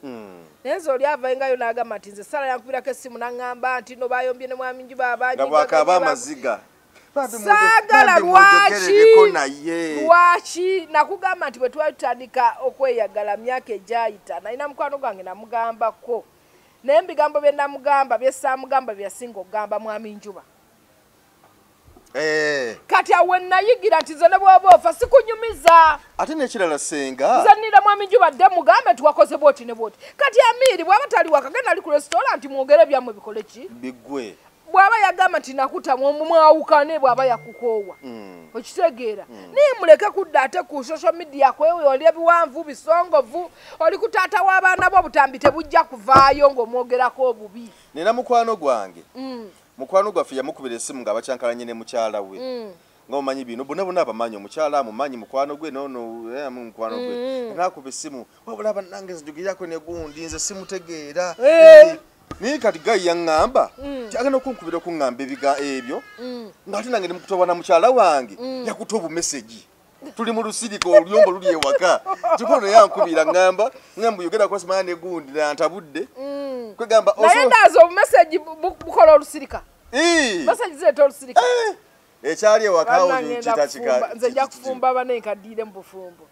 naye nze oli avaengayo n'agamba nti nze sala yankubirako essimu n'aŋŋamba nti no bayombye ne mwami njuba bwakaba amaziga saagala lwaki nakugamba nti bwe twali tutandika okweyagala myaka egyayita nalina mukwano gwange namugambako naye mbigambo bye namugamba byesaamugamba byeyasinga okugamba mwami njuba kati awe nayigira nti nze ne bw'oba ofa sikunyumiza ate n'ekirala senga nze nnira mwami njuba dde mugambe tuwakoze bwoti ne bwoti kati amiiri bw'aba tali wakagenda ali ku restaurant mwogere byammwe bikole ki biggwe bw'aba yagamba nti nakutamwa mwawukane bw'aba yakukoowa okitegeera naye muleke kudda ate ku social media kwewe oli ebiwanvu bisongovu oli ku taata w'abaana bo obutambi tebujja kuvaayo ng'omwogerako obubi nina mukwano gwange mukwano gwaffe yamukubira essimu ng'abakyankalanye ne mukyala we ng'omanyi bino bonna abamanyi omukyala amumanyi mukwano gwe mukwano gwe ng'akuba essimu wabula bannange nzijugirirako ne gundi nze simutegeera naye kati gayi yaŋŋamba ti agenda okunkubira okuŋŋamba ebyo ng'ate nange ne mukutoba na mukyala wange yakuta obumesegi tuli mu lusiriko oluyombo luli ewaka kikono yankubira ngamba yogera kwa simane gundi na ntabudde kwegamba naye ndazo message bukola olusirika message zeto olusirika ekyali ewaka kitakika nze nja kufumba bane kadire mu bufumbo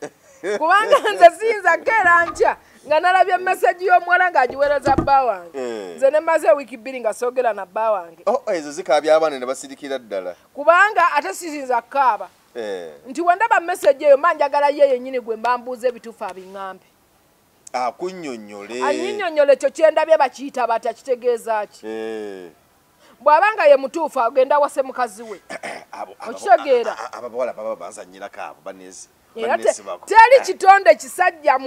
kubanga nze sinza kera ntya nga nalabye message y'omwana ng'agiwereza bba wange nze ne maze wiki bbiri nga soogera na bba wange ezo zikaabya abaana ne basirikira ddala kubanga ate sisinza kaaba nti wendaba message eyo mba njagala ye yennyini gwe mbambuuza ebituufu abiŋŋambe akunnyonnyole annyinnyonnyole ekyo kyendabye bakiyita bata kitegeeza ki bw'abanga ye mutuufu agenda wase mukazi we okitegeera abawala baba banzanyirako abo baneezi teri kitonde kisajja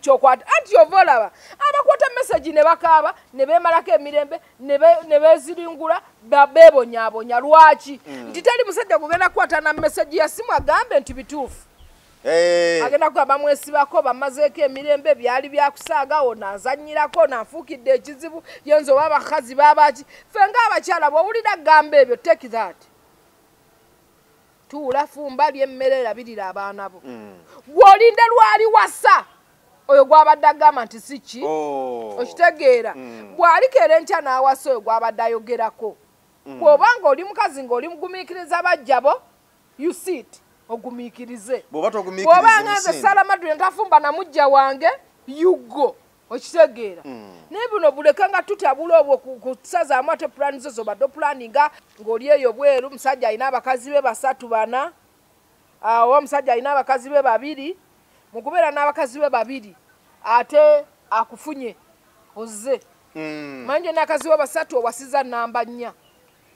kyokwata anti ova olaba abakwata message ne bakaaba ne beemalako emirembe ne beeziringula beebonyaabonya lwaki nti teri musajja gugenda kukwata na message ya simu agambe nti bituufu agenda kugamba mwesibako bamazeeko emirembe byali byakusaagawo nazanyirako nafuukidde ekizibu yenzo oba abakazi babaki ffe ng'abakyala bw'owulira gamba ebyo take that tuula fumba lyemmere erabirira abaana bo gw'olinde lwali wasa oyo gw'abadde agamba nti si ki okitegeera bw'alikeera enkya n'awasa oyo gw'abadde ayogerako bw'obanga oli mukazi ng'oli mugumiikiriza bajjabo you sit ogumiikirize bw'obanga nze Salamatu ntafumba na mujja wange yugo okitegeera naye buno buleka nga tutabula obwo kusazaamu ate pulaani zo zobadde opulaninga ng'oli eyo bweru musajja alina abakazi be 3 4 oba omusajja alina abakazi be 2 mu kubeera n'abakazi be 2 ate akufunye ozze manje n'akazi we 3 owasiza namba 4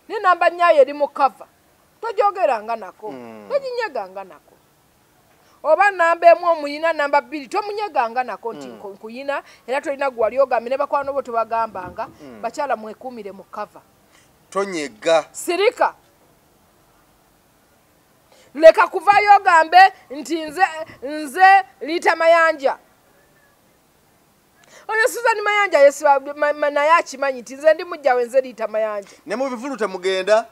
ne namba 4 eri mu kava tojogeranga nako tojinyeganga nako oba namba 1 omuyina namba 2 tomunyeganga nako nti nkuyina era tolina gwali ogambe ne bakwano bo tebagambanga bakyala mwekumire mu kava tonyega sirika leka kuvayo ogambe nti nze Lita Mayanja oyo Susan Mayanja yesiba naye akimanyi nti nze ndi mujja wenze Lita Mayanja ne mu bivulu temugenda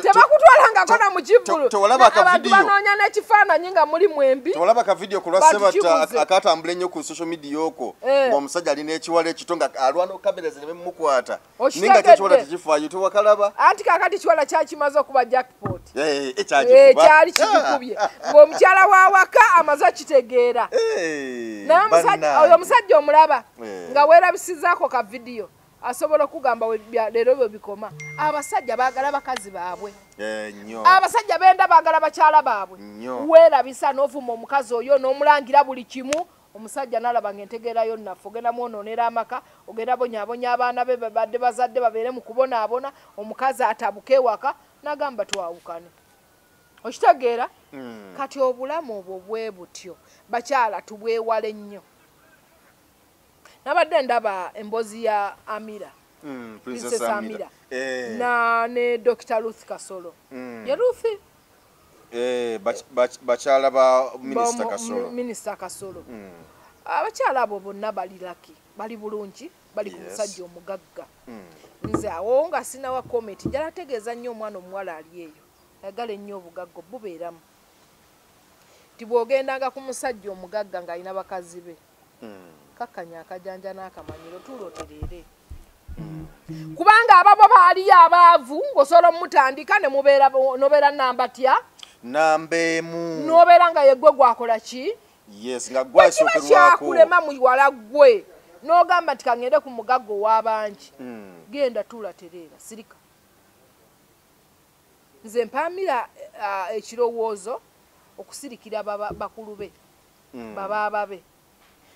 tebakutwalangako na mukivulu tewalaba akavidiyo banoonya n'ekifaananyi nga muri mwembi tewalaba akavidiyo ku lwasebata akatambula ennyo ku social media okwo ng'omusajja alina ekiwala ekito nga alwana kamera ze ne mukwata ninga tekiwala tekifaayo tewakalaba anti kakati kiwala kyakimaze okuba jackpot kyali kigikubye ng'omukyala wawaka amaze okitegeera naye oyo omusajja omulaba nga weerabisizaako kavidiyo asobola okugamba leero bwe bikoma abasajja baagala bakazi baabwe abasajja benda baagala bakyala baabwe weerabisa n'ovuma omukazi oyo n'omulangira buli kimu omusajja n'alaba ng'entegeerayo naffe ogenda mwonoonera amaka ogenda bonyaabonya abaana be badde bazadde babeere mu kubonaabona omukazi atabuka ewaka n'agamba twawukane okitegeera kati obulamu obwo bwe butyo bakyala tubwewale nnyo nabadde ndaba embozi ya Amira Princess Amira na ne Dr. Ruth Kasolo ya Ruth bakyala ba Minister Kasolo abakyala abo bonna bali laki bali bulungi bali ku musajja omugagga nze awo nga sinawa comment njala tegeeza nnyo omwana omuwala ali eyo ayagala ennyo obugagga bubeeramu tibwogendanga ku musajja omugagga ng'alina bakazi be kakanya akajanja n'akamanyiro tuloterere kubanga ababo baaliyo abaavu ng'osobola omutandika ne mubeera nobeera namba tya namba emu nobeera nga yegwe gwakola ki nga gwasookerwako kyakulema muwala gwe n'ogamba nti kangende ku mugagga ow'abangi genda tulatereera sirika nze mpaamira ekirowoozo okusirikira bakulu be babaaba be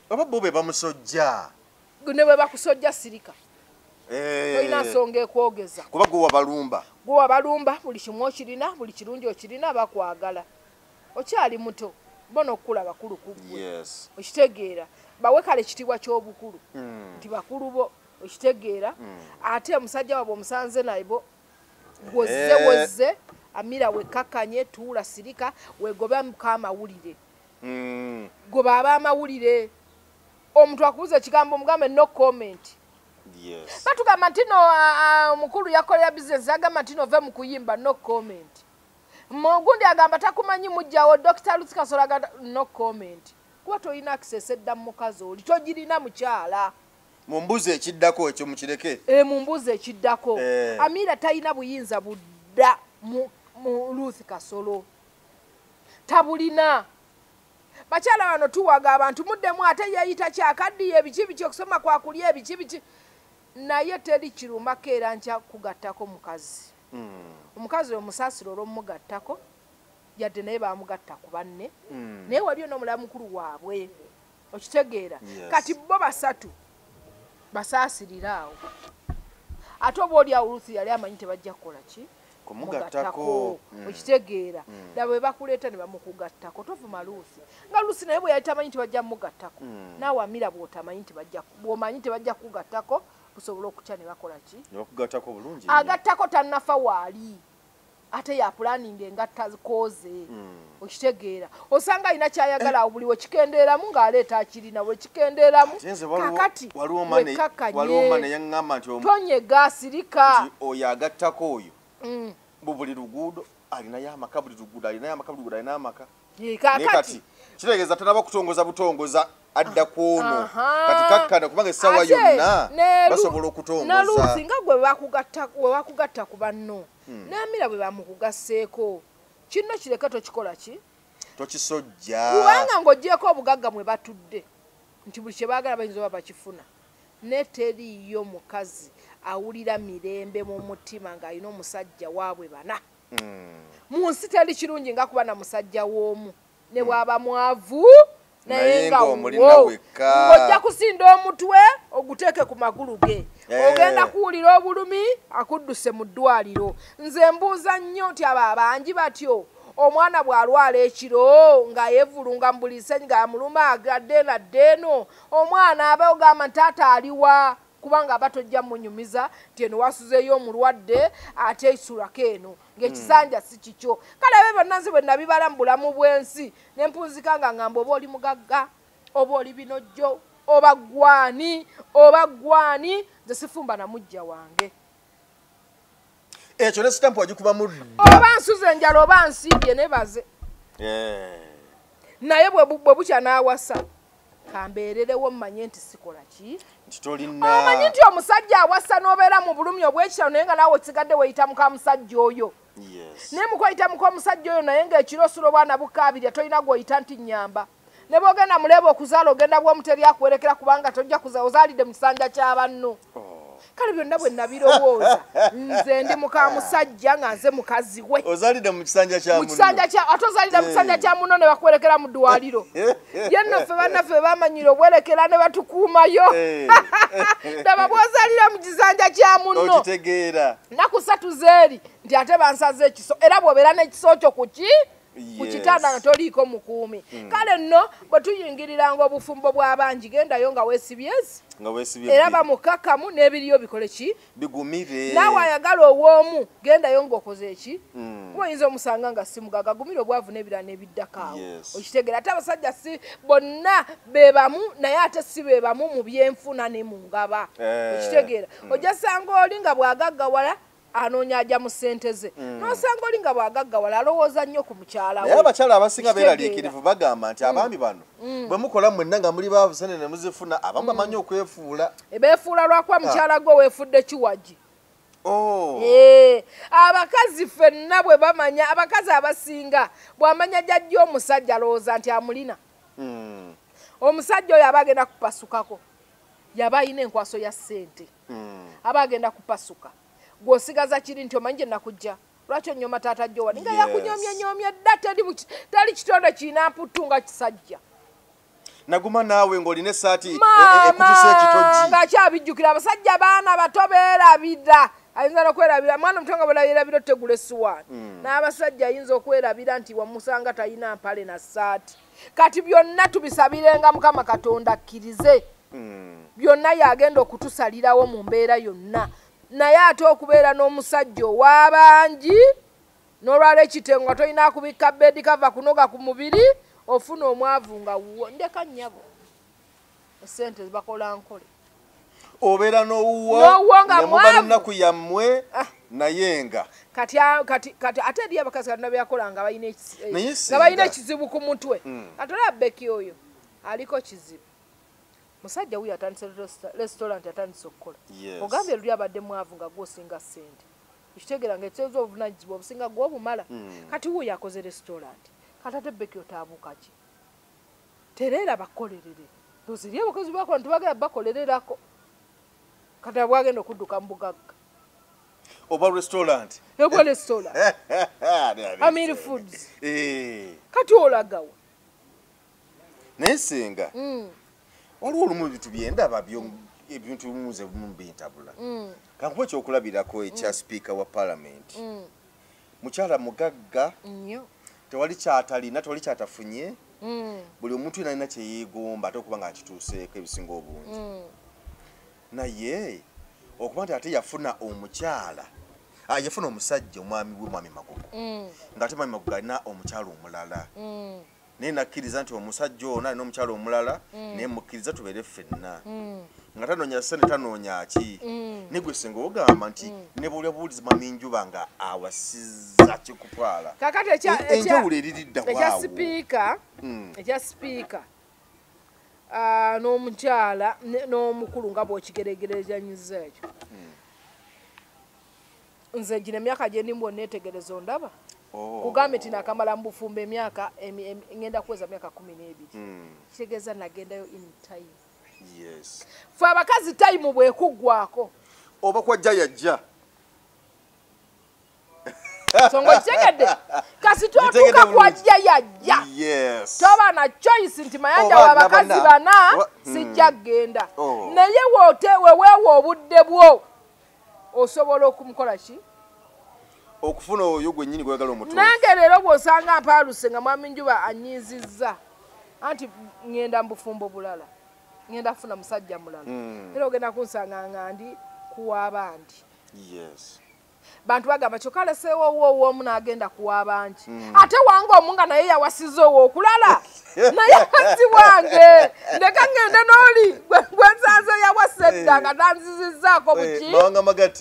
oba bo be bamusojja ne bwe bakusojja sirika tolina nsonga ekwogeza kuba gwe wabalumba buli kimu okirina buli kirungi okirina bakwagala okyali muto bona okukula bakulu kuggwe okitegeera bawe kale ekitiibwa ky'obukulu nti bakulu bo okitegeera ate omusajja wabwe omusanze naibo wozze Amira wekakkanye tuula sirika wegoba mukamawulire goba abamawulire omuntu akubuza ekigambo omugambe no comment batugamba nti no omukulu yakolera business agamba nti nove mu kuyimba no comment Mugundi agamba takumanyi mujjawo Dr. Lucy Kasolo agamba no comment. Kuba toyina access edda mu mukazi oli togirina mukyala. Mumbuze ekiddako ekyo mukireke. Mumbuze ekiddako. Amira tayina buyinza budda mu Lucy Kasolo. Tabulina. Bakyala wano tuwaga abantu muddemu ate yayita kyakaddiye ebiki okusoma kwa kulya ebiki naye teri kirumako era nkya kugattako mukazi. Omukazi omusaasiro olw'omugattako yadde naye bamugatta ku banne naye wali n'omulamu mukulu waabwe okitegeera kati bo basatu basaasirira awo ate oba oli awo Ruth yali amanyi tebajja kukola ki kumugattako okitegeera laba bwe bakuleeta ne bamukugattako tovuma Ruth nga Ruth naye bwe yali tamanyi tebajja mugattako naawe Amira bw'omanyi tebajja kugattako busobola okutya ne bakola ki okugattako bulungi agattako tannafa waali ate ya planning engatta koze okitegeera osanga alina kyayagala awo buli wekikendeeramu ng'aleeta akirina wekikendeeramu kakati waliwo mane yaŋŋamba nti tonyega sirika oyo agattako oyo buli luguudo alinayo amaka buli luguudo alina amaka kati kitegeeza tanaba kutongoza butongoza adda kwono kati kakkana kubanga essaawa yonna basobola okutongoza naluusi nga gwe bakugatta ku banno n'Amira bwe bamukugasseeko kino kireka tokikola ki tokisojja kubanga ng'oggyeko obugagga mwe batudde nti buli kye baagala bayinza oba bakifuna ne teriiyo mukazi awulira mirembe mu mutima ng'alina omusajja waabwe bana mu nsi teri kirungi nga kuba na musajja w'omu ne bw'aba mwavu naye nga ng'ojja kusinda omutwe oguteeke ku magulu ge ogenda kuwulira obulumi akudduse mu ddwaliro nze mbuuza nnyo nti abo abangi batyo omwana bw'alwala ekiro nga yeevulunga mu buli ssenyi ng'amuluma agadde nadde eno omwana abe ogamba ntaata aliwa kubanga aba tojja munyumiza nti eno wasuzeeyo omulwadde ate isulako eno ng'ekisanja si kikyo kale abe bonna nze bwe nabibala mu bulamu bw'ensi ne mpunzika nga ngamba oba oli mugagga oba oli binojjo oba gwani nze sifumba na mujja wange ekyo ne sitampu wagikuba mudda oba nsuze enjala oba nsiibye nebaze naye bwe bukya n'awasa kambeererewo mmanye nti sikola ki omanyi nti omusajja awasa n'obeera mu bulumi obwekitalo naye nga naawe osigadde weeyita muka musajja oyo naye mukweyita muka omusajja oyo naye ng'ekiro osula obwana bukaabirya tolina gw'oyita nti nnyamba ne bw'ogenda muleeba okuzaala ogenda bw'omuteri akuwerekera kubanga tojja ozaalidde mu kisanja kya banno kale byonna bwe nabirowooza nze ndi muka musajja nga nze mukazi we ozaalidde mu kisanja kya ate ozaalidde mu kisanja kya munno ne bakuwerekera mu ddwaliro ye nnaffe bannaffe bamanyire obwerekera ne batukuumayo daba bw'ozaalira mu kisanja kya munno okitegeera nnaku 3 zeeri nti ate bansaze ekiso era bw'obeera n'ekiso kyo kuki kukitanda nga toliiko mukuumi kale nno bwe tuyingiriranga obufumbo bw'abangi gendayo nga weesibyezi era bamukakamu n'ebiriyo bikole ki bigumire naawe ayagala ow'omu gendayo ng'okoze eki kuba oyinza omusanga nga si mugaga gumire obwavu n'ebirala n'ebiddako awo okitegeera ate abasajja si bonna beebamu naye ate si beebamu mu byenfuna ne mu ngaba okitegeera ojja sanga oli nga bw'agaggawala anoonya ajja mu ssente ze n'osanga oli nga bw'agaggawala alowooza nnyo ku mukyala we naye abakyala abasinga beeraliikirivu bagamba nti abaami bano bwe mukola mwenna nga muli baabusene ne muzifuna abamu bamanyi okwefuula beefuula lwakuba mukyala gwe weefudde kiwagi abakazi ffenna bwe bamanya abakazi abasinga bw'amanya jjajja omusajja alowooza nti amulina omusajja oyo aba agenda kupasukako yaba alina enkwaso ya ssente aba agenda kupasuka gw'osigaza kiri nti omanyi gye nakujja lwaki onyoma taata jjo wali nga yakunyomyenyomye dda teri kitonde kirina mputtu nga kisajja naguma naawe ng'olina essaati ekutuse ekitogi ng'akyabijjukira abasajja baana bato beerabira ayinza n'okwerabira mwana omuto nga bwelayerabira otegula essuwaani n'abasajja ayinza okwerabira nti wamusanga talina mpale na ssaati kati byonna tubisabirenga mukama katonda akkirize byonna yagenda okutusalirawo mu mbeera yonna naye ate okubeera n'omusajja ow'abangi n'olwala ekitengo nga tolina akubikka bedi kava kunoga ku mubiri ofuna omwavu nga wuwo ndeka nnyabo esente zibakola nkole obeera n'owuwo nga mwavu ennaku yammwe nayenga kati ate eri abakazi kalina byakola nga balina ekizibu ku mutwe ate olaba Becky oyo aliko kizibu musajja wuyo atandise restaurant atandise okukola ogambye luli abadde mwavu nga gwosinga ssente ekitegeera ngaeteeza obuvunanyizibwa obusinga gw'obumala kati wuyo akoze restaurant kati ate Becky otaabuuka ki tereera bakolerere tozirye abakozi bakola ntibagenda bakolererako kati abwagenda okudduka mu bugagga oba restaurant ebwa restaurant Amiri Foods kati olagawa naye senga waliwo olumu ebintu byendaba ebintu bimuze bintabula kankuba ekyokulabirako ekya speaker wa parliament mukyala mugagga tewali kyatalina tewali kyatafunye buli omuntu yena kyeyeegomba ate okuba nga akituuseeko ebisinga obungi naye okuba nti ate yafuna omukyala yafuna omusajja omwami we mwami Magogo ng'ate mwami Magogo alina omukyala omulala naye nakkiriza nti omusajja ono alina omukyala omulala naye mukkiriza tubeere ffenna nga tanoonya ssente tanoonya ki naye gwe senga ogamba nti ne bwolya buwulizi mwami Njuba nga awasizza kikutwala kakati enjawulo eriridda waawo ekya sipiika n'omukyala n'omukulu nga bw'okigeregerezanyiza ekyo nze gino emyaka gye ndimu neetegereza ondaba kugambe nti nakamala mu bufumbo emyaka ngenda kuweza myaka 12 kitegeeza nagendayo in time fe abakazi time bwekuggwako oba kwajja yajja songo kitegedde kasi twotuuka kwajja yajja toba na choice nti Mayanja w'abakazi bana sijja genda naye weweewa obudde bwo osobola okumukola ki okufuna oyo gwennyini gwegala omutuufu nange leero bw'osanga mpaaluse nga mwami Njuba anyiizizza anti ngenda mu bufumbo bulala ngenda kufuna musajja mulala era ogenda kunsanga nga ndi kuwaabandi bantu bagamba kyokka aleseewo owoomu n'agenda kuwaabandi ate wange omu nga naye yawasiza owo okulala naye kazi wange ndeka ngende n'oli gwensanze yawasedda nga tanzizizzaako buki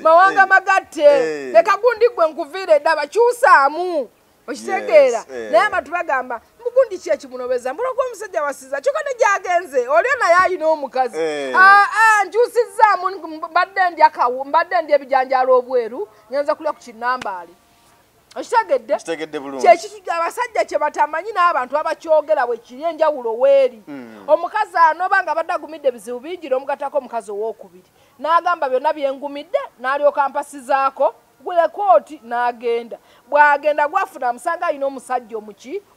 mawanga magatte leka gundi gwe nkuviire dda bakyusaamu okitegeera naye abantu bagamba mugundi ki ekimunobeza mbulako omusajja wasiza kyokka ne gyagenze olyo naye ayina omukazi nkyusizzaamu mbadde ndya ebijanjaalo obweru ngenza kulya ku kinambaali okitegedde kyekitu abasajja kye batamanyi n'abantu abakyogera bwe kiri enjawulo weeri omukazi anoba nga badde agumidde ebizibu bingi n'omugatako omukazi owookubiri n'agamba byonna byengumidde n'alyoka ampasizaako gwekooti n'agenda bw'agenda gwafuna amusanga alina omusajja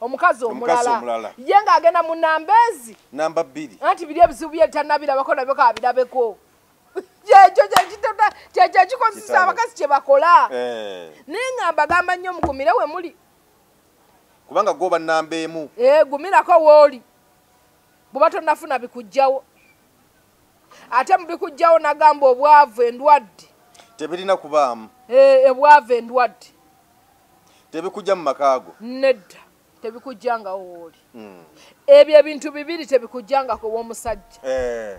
omukazi omulala ye ng'agenda mu Nambezi namba 2 anti biri ebizibu bye tannabirabako nabyo kabirabeko kyekyo kikozesa abakazi kye bakola naye nga mbagamba nnyo mugumire we muli kubanga gwoba nnamba emu gumirako wooli bw'oba tonnafuna bikugjawo ate mu bikugjawo nagamba obwavu endwadde tebirina kubaamu ebwavu endwadde tebikujja mu makaago nedda tebikujjangawo wooli ebyo ebintu bibiri tebikujjangako w'omusajja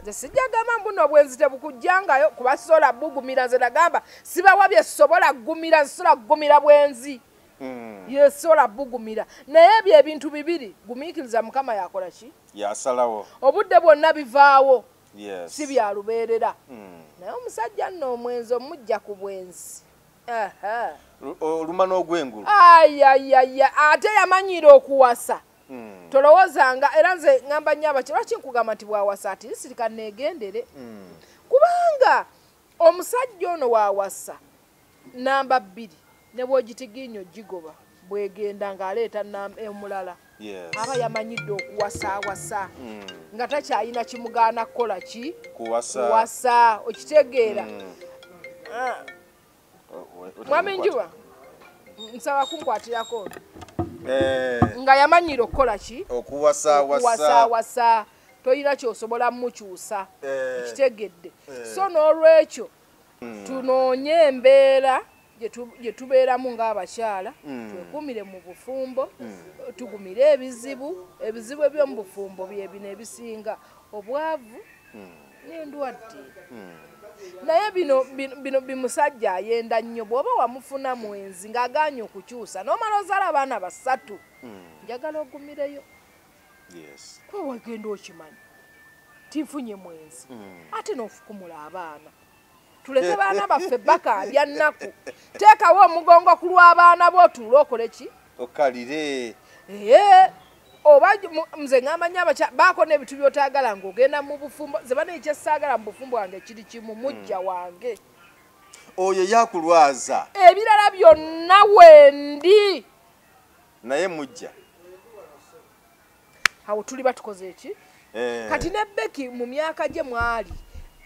nze sijja gamba mbuno obwenzi tebukujjangayo kuba sisobola bugumira nze nagamba sibawa bye sisobola ggumira nsisobola ggumira bwenzi yesobola bugumira naye ebyo ebintu bibiri gumiikiriza Mukama yakola ki yasalawo obudde bwonna bivaawo si byalubeerera naye omusajja nno omwenzi omujja ku bwenzi oluma n'ogwengulu ayayaya ate yamanyira okuwasa tolowoozanga era nze ngamba nnyo abakye lwaki nkugamba nti bwawasa ati sirika neegendere kubanga omusajja ono waawasa namba 2 ne bw'ogitiginya ogigoba bwegenda ng'aleeta omulala aba yamanyidde okuwasaawasa nga takyalina kimugaana kukola ki kuwasa okitegeera mwami Njuba nsaba kunkwatirako nga yamanyira okukola ki okuwasaawasa toyina kyosobola mukyusa ekitegedde so n'olwekyo tunoonye embeera gye tubeeramu ng'abakyala twekumire mu bufumbo tugumire ebizibu eby'omu bufumbo bye bino ebisinga obwavu n'endwadde naye bino bimusajja ayenda nnyo bw'oba wamufuna mwenzi ng'agaanye okukyusa n'omala ozaala abaana 3 njagala ogumireyo kuba wagenda okimanyi tinfunye mwenzi ate n'ofukumula abaana tuleke baana baffe bakaabya nnaku teekawo omugongo ku lw'abaana bo otuule okole ki okalire oba nze ŋamanya baako n'ebitu by'otaagala ng'ogenda mu bufumbo ze bana ekyesaagala mu bufumbo wange kiri kimu mujja wange oyo yakulwaza ebirala byonna wendi naye mujja awo tuli batukoze eki kati ne Becky mu myaka gye mwali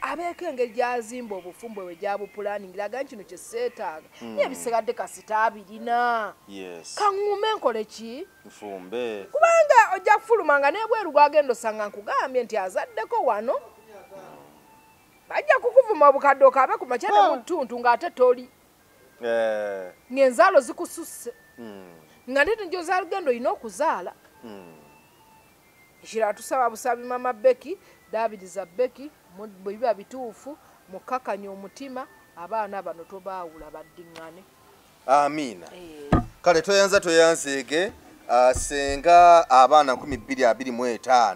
abeeko engeri gyazimba obufumbo bwe gyabupulaningira kino kye seetaaga naye bisigadde kasita abirina kaŋŋume nkole ki nfumbe kubanga ojja kufulumanga n'ebweru gwagenda osanga nkugambye nti azaddeko wano bajja kukuvuma obukadde okaabe ku makya ne mu ttuntu ng'ate toli ng'enzaalo zikususse nga nti gy'ozaalugendo olina okuzaala ekirala tusaba busabi mama Becky daabiriza Becky bwe biba bituufu mukakanya omutima abaana bano tobaawula baddiŋŋane amiina kale toyanzeege senga abaana 225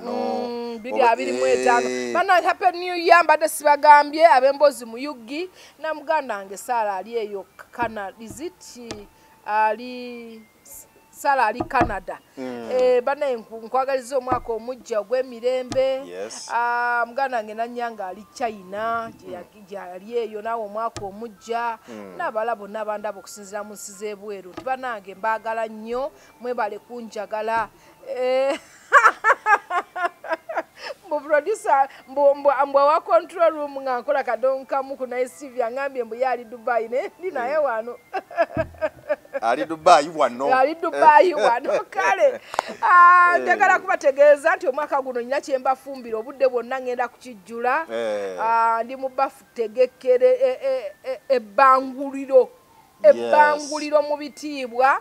225 bana happy new year mbadde sibagambye ab'emboozi mu Yugi na muganda wange Sara ali eyo Sara ali Canada bana nkwagaliza omwaka omujja ogw'emirembe muganda wange Nanyanga ali China gyali eyo naawe omwaka omujja n'abala bonna bandaba okusinziira mu nsi z'ebweru banange mbaagala nnyo mwebale kunjagala producer mbwa wa control room nga nkola kadonkamu ku naye Sylvia ngambye mbu yali Dubai ndi naye wano ali Dubai wano kale njagala kubategeeza nti omwaka guno nina kye mbafumbira obudde bwonna ngenda kukijjula ndi mu bafu tegekere ebbanguliro mu bitiibwa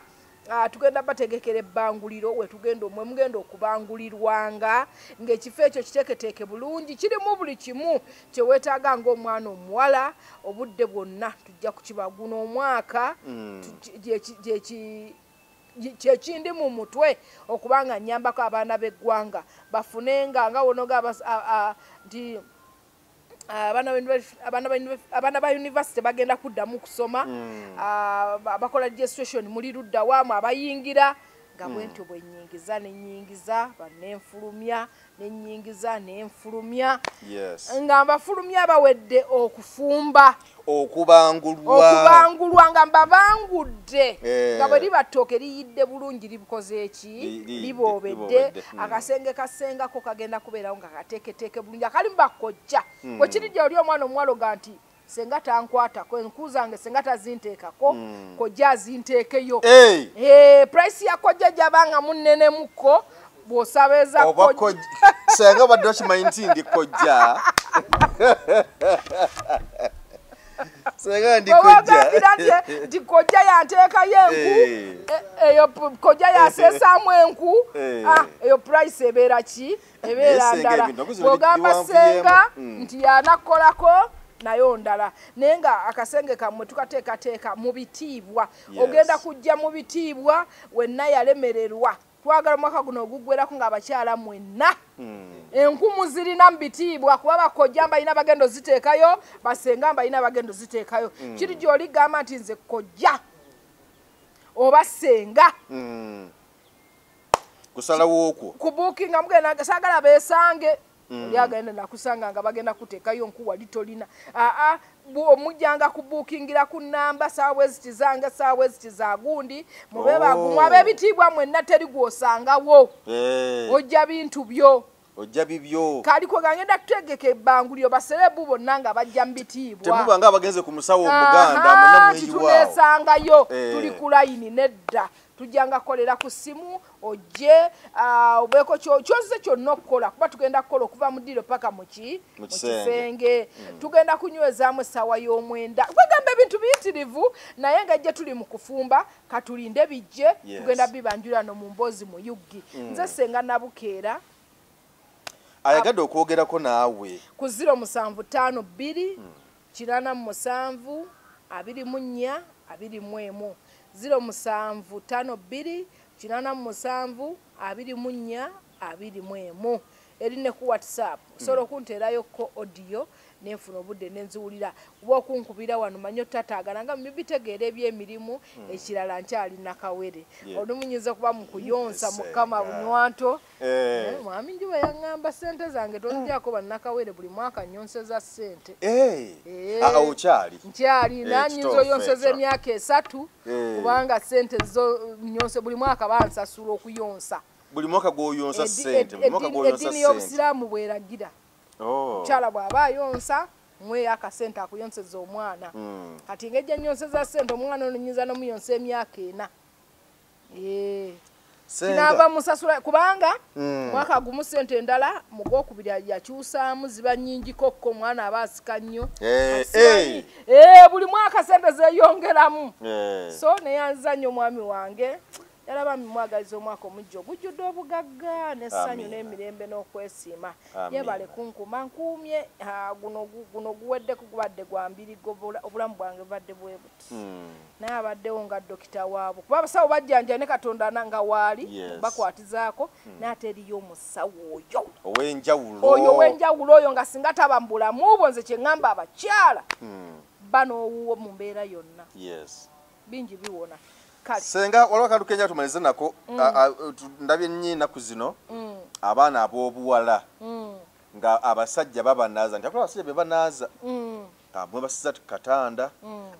tugenda bategekera ebbanguliro mwe mugenda okubangulirwanga ng'ekifo ekyo kiteeketeeke bulungi kirimu buli kimu kye weetaaga ng'omwana omuwala obudde bwonna tujja kukibaguna omwaka kyekindi mu mutwe okubanga nnyambako abaana b'eggwanga bafunenga nga wonoga nti abaana ba university bagenda kuddamu kusoma bakola registration muli ludda waamu abayingira nga bwentyo bwennyingiza nenyingiza banenfulumya nga mbafulumya bawedde okufumba okubangulwa nga mbabangudde nga bwe libatooke liyidde bulungi libukoze eki liboobedde akasenge kasengako kagenda kubeerawo nga kateeketeeke bulungi akali mubakojja bwe kirijja oli omwana omuwalo ga nti senga tankwatako enkuzange senga tazinteekako kojja azinteekeyo price ya kojja gyabanga munnenemuko bw'osabeza senga badde okimanyi nti ndi kojja senga ndi kojja nti kojja yanteekayo enku eyo kojja yaseesaamu enku eyo price ebeera ki ebeera ndala bw'ogamba senga nti yanakolako nayo ndala naye nga akasenge kammwe tukateekateeka mu bitiibwa ogenda kujja mu bitiibwa wenna yalemererwa twagala omwaka guno oguggwerako ng'abakyala mwenna enkumu zirina mu bitiibwa kuba bakojja mbalina bagenda oziteekayo basenga mbalina bagenda oziteekayo kiri gy'oligamba nti nze kojja oba senga kusalawo okwo kubuukinga mugenda saagala beesange oli agenda nakusanga nga bagenda kuteekayo nku wali tolina omujjanga kubuukingira ku nnamba saawa eziti zange saawa eziti za gundi mube bagumu ab'ebitiibwa mwenna teri gw'osangawo ojja bintu byo ojja bibyo kaliko gangenda kutegeka ebbanguliro baserebu bonna nga bajja mu bitiibwa temuba nga abagenze ku musawo omuganda munamwegi wawo tuneesangayo tuli ku layini nedda tujjanga kolera ku simu ojje obeeko kyozze kyonna okukola kuba tugenda kukola okuva mu ddiro paka mu kisenge tugenda kunywezaamu essaawa y'omwenda kwegamba ebintu biyitirivu naye nga jje tuli mu kufumba katulinde bijje tugenda bibanjulano mu mboozi mu Yugi nze senga Nabukeera ayagadde okwogerako naawe ku 0752 887 24 21 0752 887 24 21 erine ku WhatsApp solo kunterayo ko audio nenfuna obudde nenziwulira kuba okunkubira wano manyo tatagana nga mbitegeera ebyemirimu ekirala nkyali nakawere olumunyiza kuba mu kuyonsa mukama bunywanto mwami njuba yaŋŋamba sente zange tonjako bannakawere buli mwaka nyonseza sente okyali nkyali nanyinza oyonseza emyaka 3 kubanga sente zo nyonse buli mwaka bansasula okuyonsa buli mwaka gwoyonsa sente buli mwaka gwoyonsa sente eddiini y'obusiraamu bweragira kyala bw'aba ayonsa mwe akasente akuyonseza omwana kati ngejja nyonseza sente omwana ono nyinza n'omuyonsa emyaka 4 kinava musasula kubanga mwaka gumu sente endala mu gwokubiri yakyusaamu ziba nnyingi kokko omwana aba asika nnyo buli mwaka sente zeeyongeramu so neyanza nnyo omwami wange yalaba mimwagaliza omwaka omujjo gujjudde obugagga n'essanyu n'emirembe n'okwesiima yebale kunkuma nkuumye guno guweddeku gubadde gwa mbiri obulamu bwange bubadde bwe buti naye abaddewo nga dokita waabo kuba abasawo bajjanja ne Katonda nga waali bakwatizaako naye ate eriyo omusawo oyo ow'enjawulo oyo nga singa taba mu bulamu bo nze kye ŋŋamba abakyala banoowo mu mbeera yonna bingi biwona senga waliwo kantu kenya tumalize nako ndabye nnyo ennaku zino abaana ab'obuwala nga abasajja babanaaza nti akola abasajja be banaaza mwe basiza katanda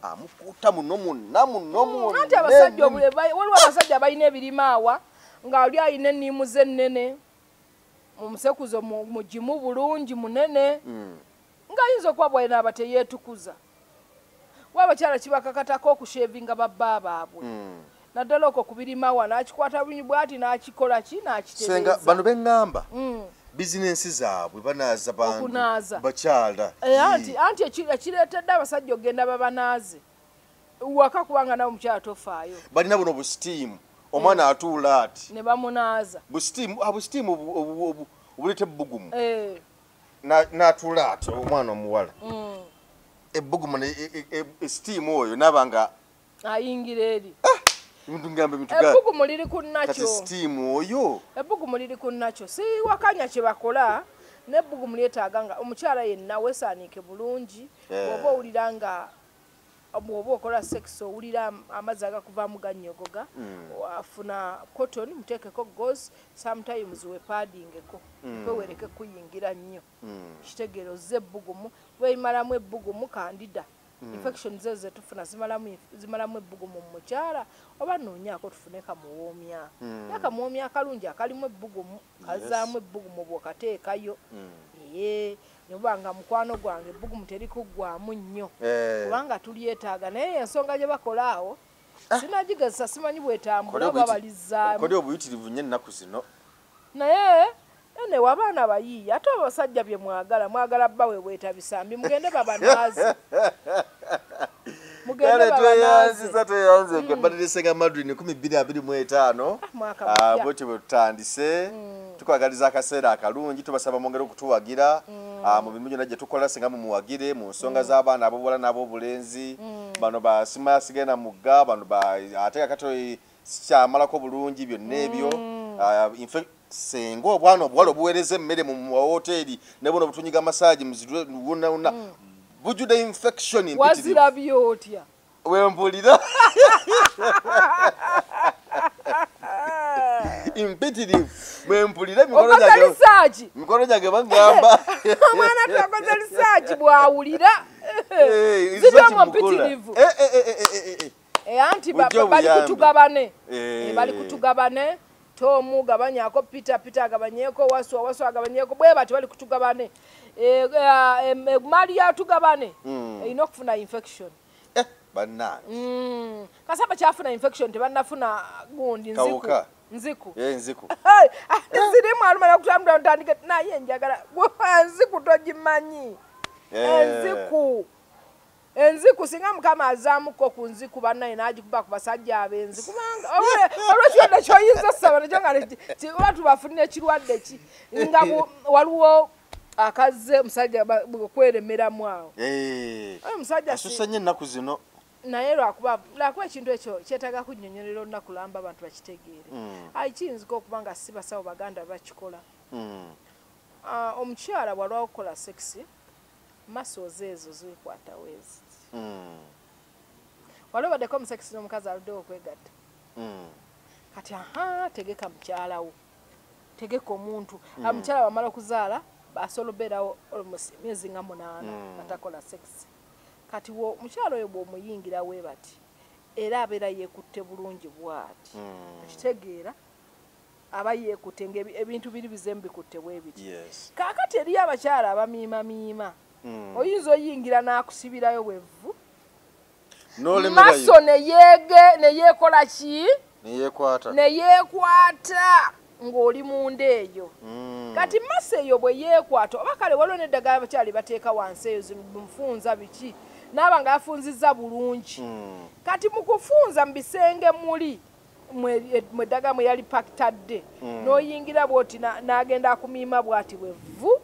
amukuuta muno anti abasajja obule waliwo abasajja balina ebirimaawa nga oli alina enniimu ze ennene mu musekuzo mugimu bulungi munene ng'ayinza okuba bwalina aba teyeetukuza wabakyala kibakakatako okushevinga babba baabwe naddala okwo kubirimaawa n'akikwata bulungi bw'ati n'akikola ki n'akitereeza senga bano beŋŋamba bizinensi zaabwe banaaza bantu bakyala anti ekireetedde abasajja okgenda babanaaze waka kubanga nawe omukyala tofaayo balina buno busitiimu omwana atuula ati ne bamunaaza busitiimu obuleeta ebbugumu n'atuula ati omwana omuwala ebbugumu esitiimu oyo nabanga ayingira eri ebbugumu liri ku nakyo sitiimu oyo ebbugumu liri ku nakyo si wakanya kye bakola n'ebbugumu lyetaaga nga omukyala yenna weesaaniike bulungi bw'oba owulira nga bw'oba okola sex owulira amazzi agakuvaamu gannyogoga afuna cotton muteekeko gauze sometimes wepaadingeko kwewereke kuyingira nnyo kitegeero zze ebbugumu weeyimalamu ebbugumu kandida infection zezo zetufuna zimalamu ebbugumu mu mukyala oba noonyaako tufune kamuwoomya akamuwoomya akalungi akalimu ebbugumu kazaamu ebbugumu bw'okateekayo nebanga mukwano gwange ebbugumu terikuggwamu nnyo kubanga tulyetaaga naye ensonga gye bakola awo sinagigezesa simanyi bwetambula babalizaamu okoli obuyitirivu nnyo ennaku zino naye ene wabaana bayiiya ate abasajja bye mwagala bbawe bwetabisambi mugende babanaazi tweyanziza badirisenga Madrid 2025 bwetyo bwe tutandise tukwagaliza akaseera akalungi tubasaba mwongere okutuwagira mu bimu byonna gye tukola singa mumuwagire mu nsonga z'abaana ab'obuwala n'ab'obulenzi bano basima sigenda mugga bano ate kakati sikyamalako bulungi byonna ebyo senga obwana obuwala obuweereza emmere mu mahoteri ne buno butunyiga masaagi muzirwuna bujjude infection wazirabye otya wempulira impitirivu mwempulira mikono gyange bagamba omwana twakoze lisaaki bwawulira zirwamu mpitirivu anti bali kutugabane Tomu gabanyako Peter agabanyeko wasu agabanyeko bwe bati bali kutugabane mali ya tugabane ino kufuna infection banana kasaba kyafuna infection tebanafuna gundi nziku nziku zirimu alumala kutambula ntandike naye njagala nziku togimanyi nziku enziku singa mukama azaamuko ku nziku bannaye n'agikuba ku basajja abenzi kubanga olwekirwadde kyoyinza osaba nakyo nga oba tubafunira ekirwadde ki nga waliwo akaze musajja kweremeramu awo omusajja asusenye ennaku zino naye lwakuba ekintu ekyo kyetaaga kunnyonnyolera olunaku lamba abantu bakitegeere kiyinzika okuba nga si basawo baganda bakikola omukyala bwalwawo okukola sekisi masozi ezo zikwata wezi waliwo baddeko omusekisi n'omukazi aluddewo okwegatta kati tegeka mukyalawo tegeka omuntu omukyala wamala okuzaala basobola obeerawo myezi nga 8 batakola sekisi kati omukyala oyo bw'omuyingira we bati era abeera yeekutte bulungi bw'ati okitegeera aba yeekutte ng'ebintu biri bizemu bikutte bwe biti kaakati eriyo abakyala abamiimamiima oyinza oyingira n'akusibirayo bwevvu maso neyeekola ki neyeekwata ng'oli munda eyo kati maso eyo bwe yeekwata oba kale waliwo n'eddagala abakyali bateeka wansi eyo zimufunza biki naaba nga afunzizza bulungi kati mu kufunza mu bisenge muli mweddagala mwe yali pakitadde n'oyingira bw'oti n'agenda akumiima bw'ati bwevvu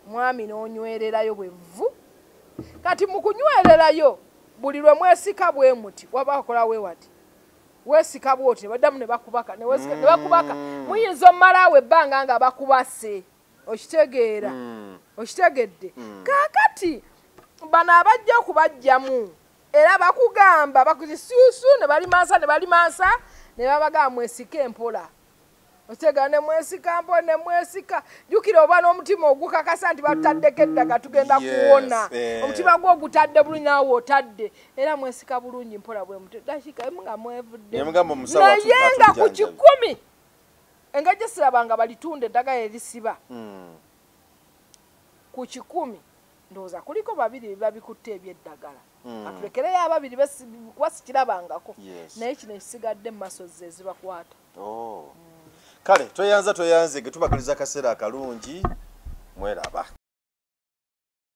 mwami n'onywererayo bwevvu kati mu kunywererayo buli lwe mwesika bwe muti waba akola we wati weesika bw'oti baddamu ne bakubaka ne bakubaka muyinza ommalaawo ebbanga nga bakubase okitegeera okitegedde kaakati bano abajja okubajjamu era bakugamba bakuzisuusu ne balimansa ne babagamba mwesika empola otegana ne mwesika mpola ne mwesika jjukira oba n'omutima ogukakasa nti batutaddeko eddaga tugenda kuwona omutima gwo ogutadde bulungi naawe otadde era mwesika bulungi mpola bwe muti dakika emu nga mwevudde naye nga ku 10 engajja sirabanga balitunda eddagala erisiba ku 10 ndowooza kuliko 2 babikutte ebyeddagala atulekereyo ababiri basikirabangako naye kino ekisigadde mu maaso ze zibakwata kale tweyanze getubakaliza akaseera akalungi mweraba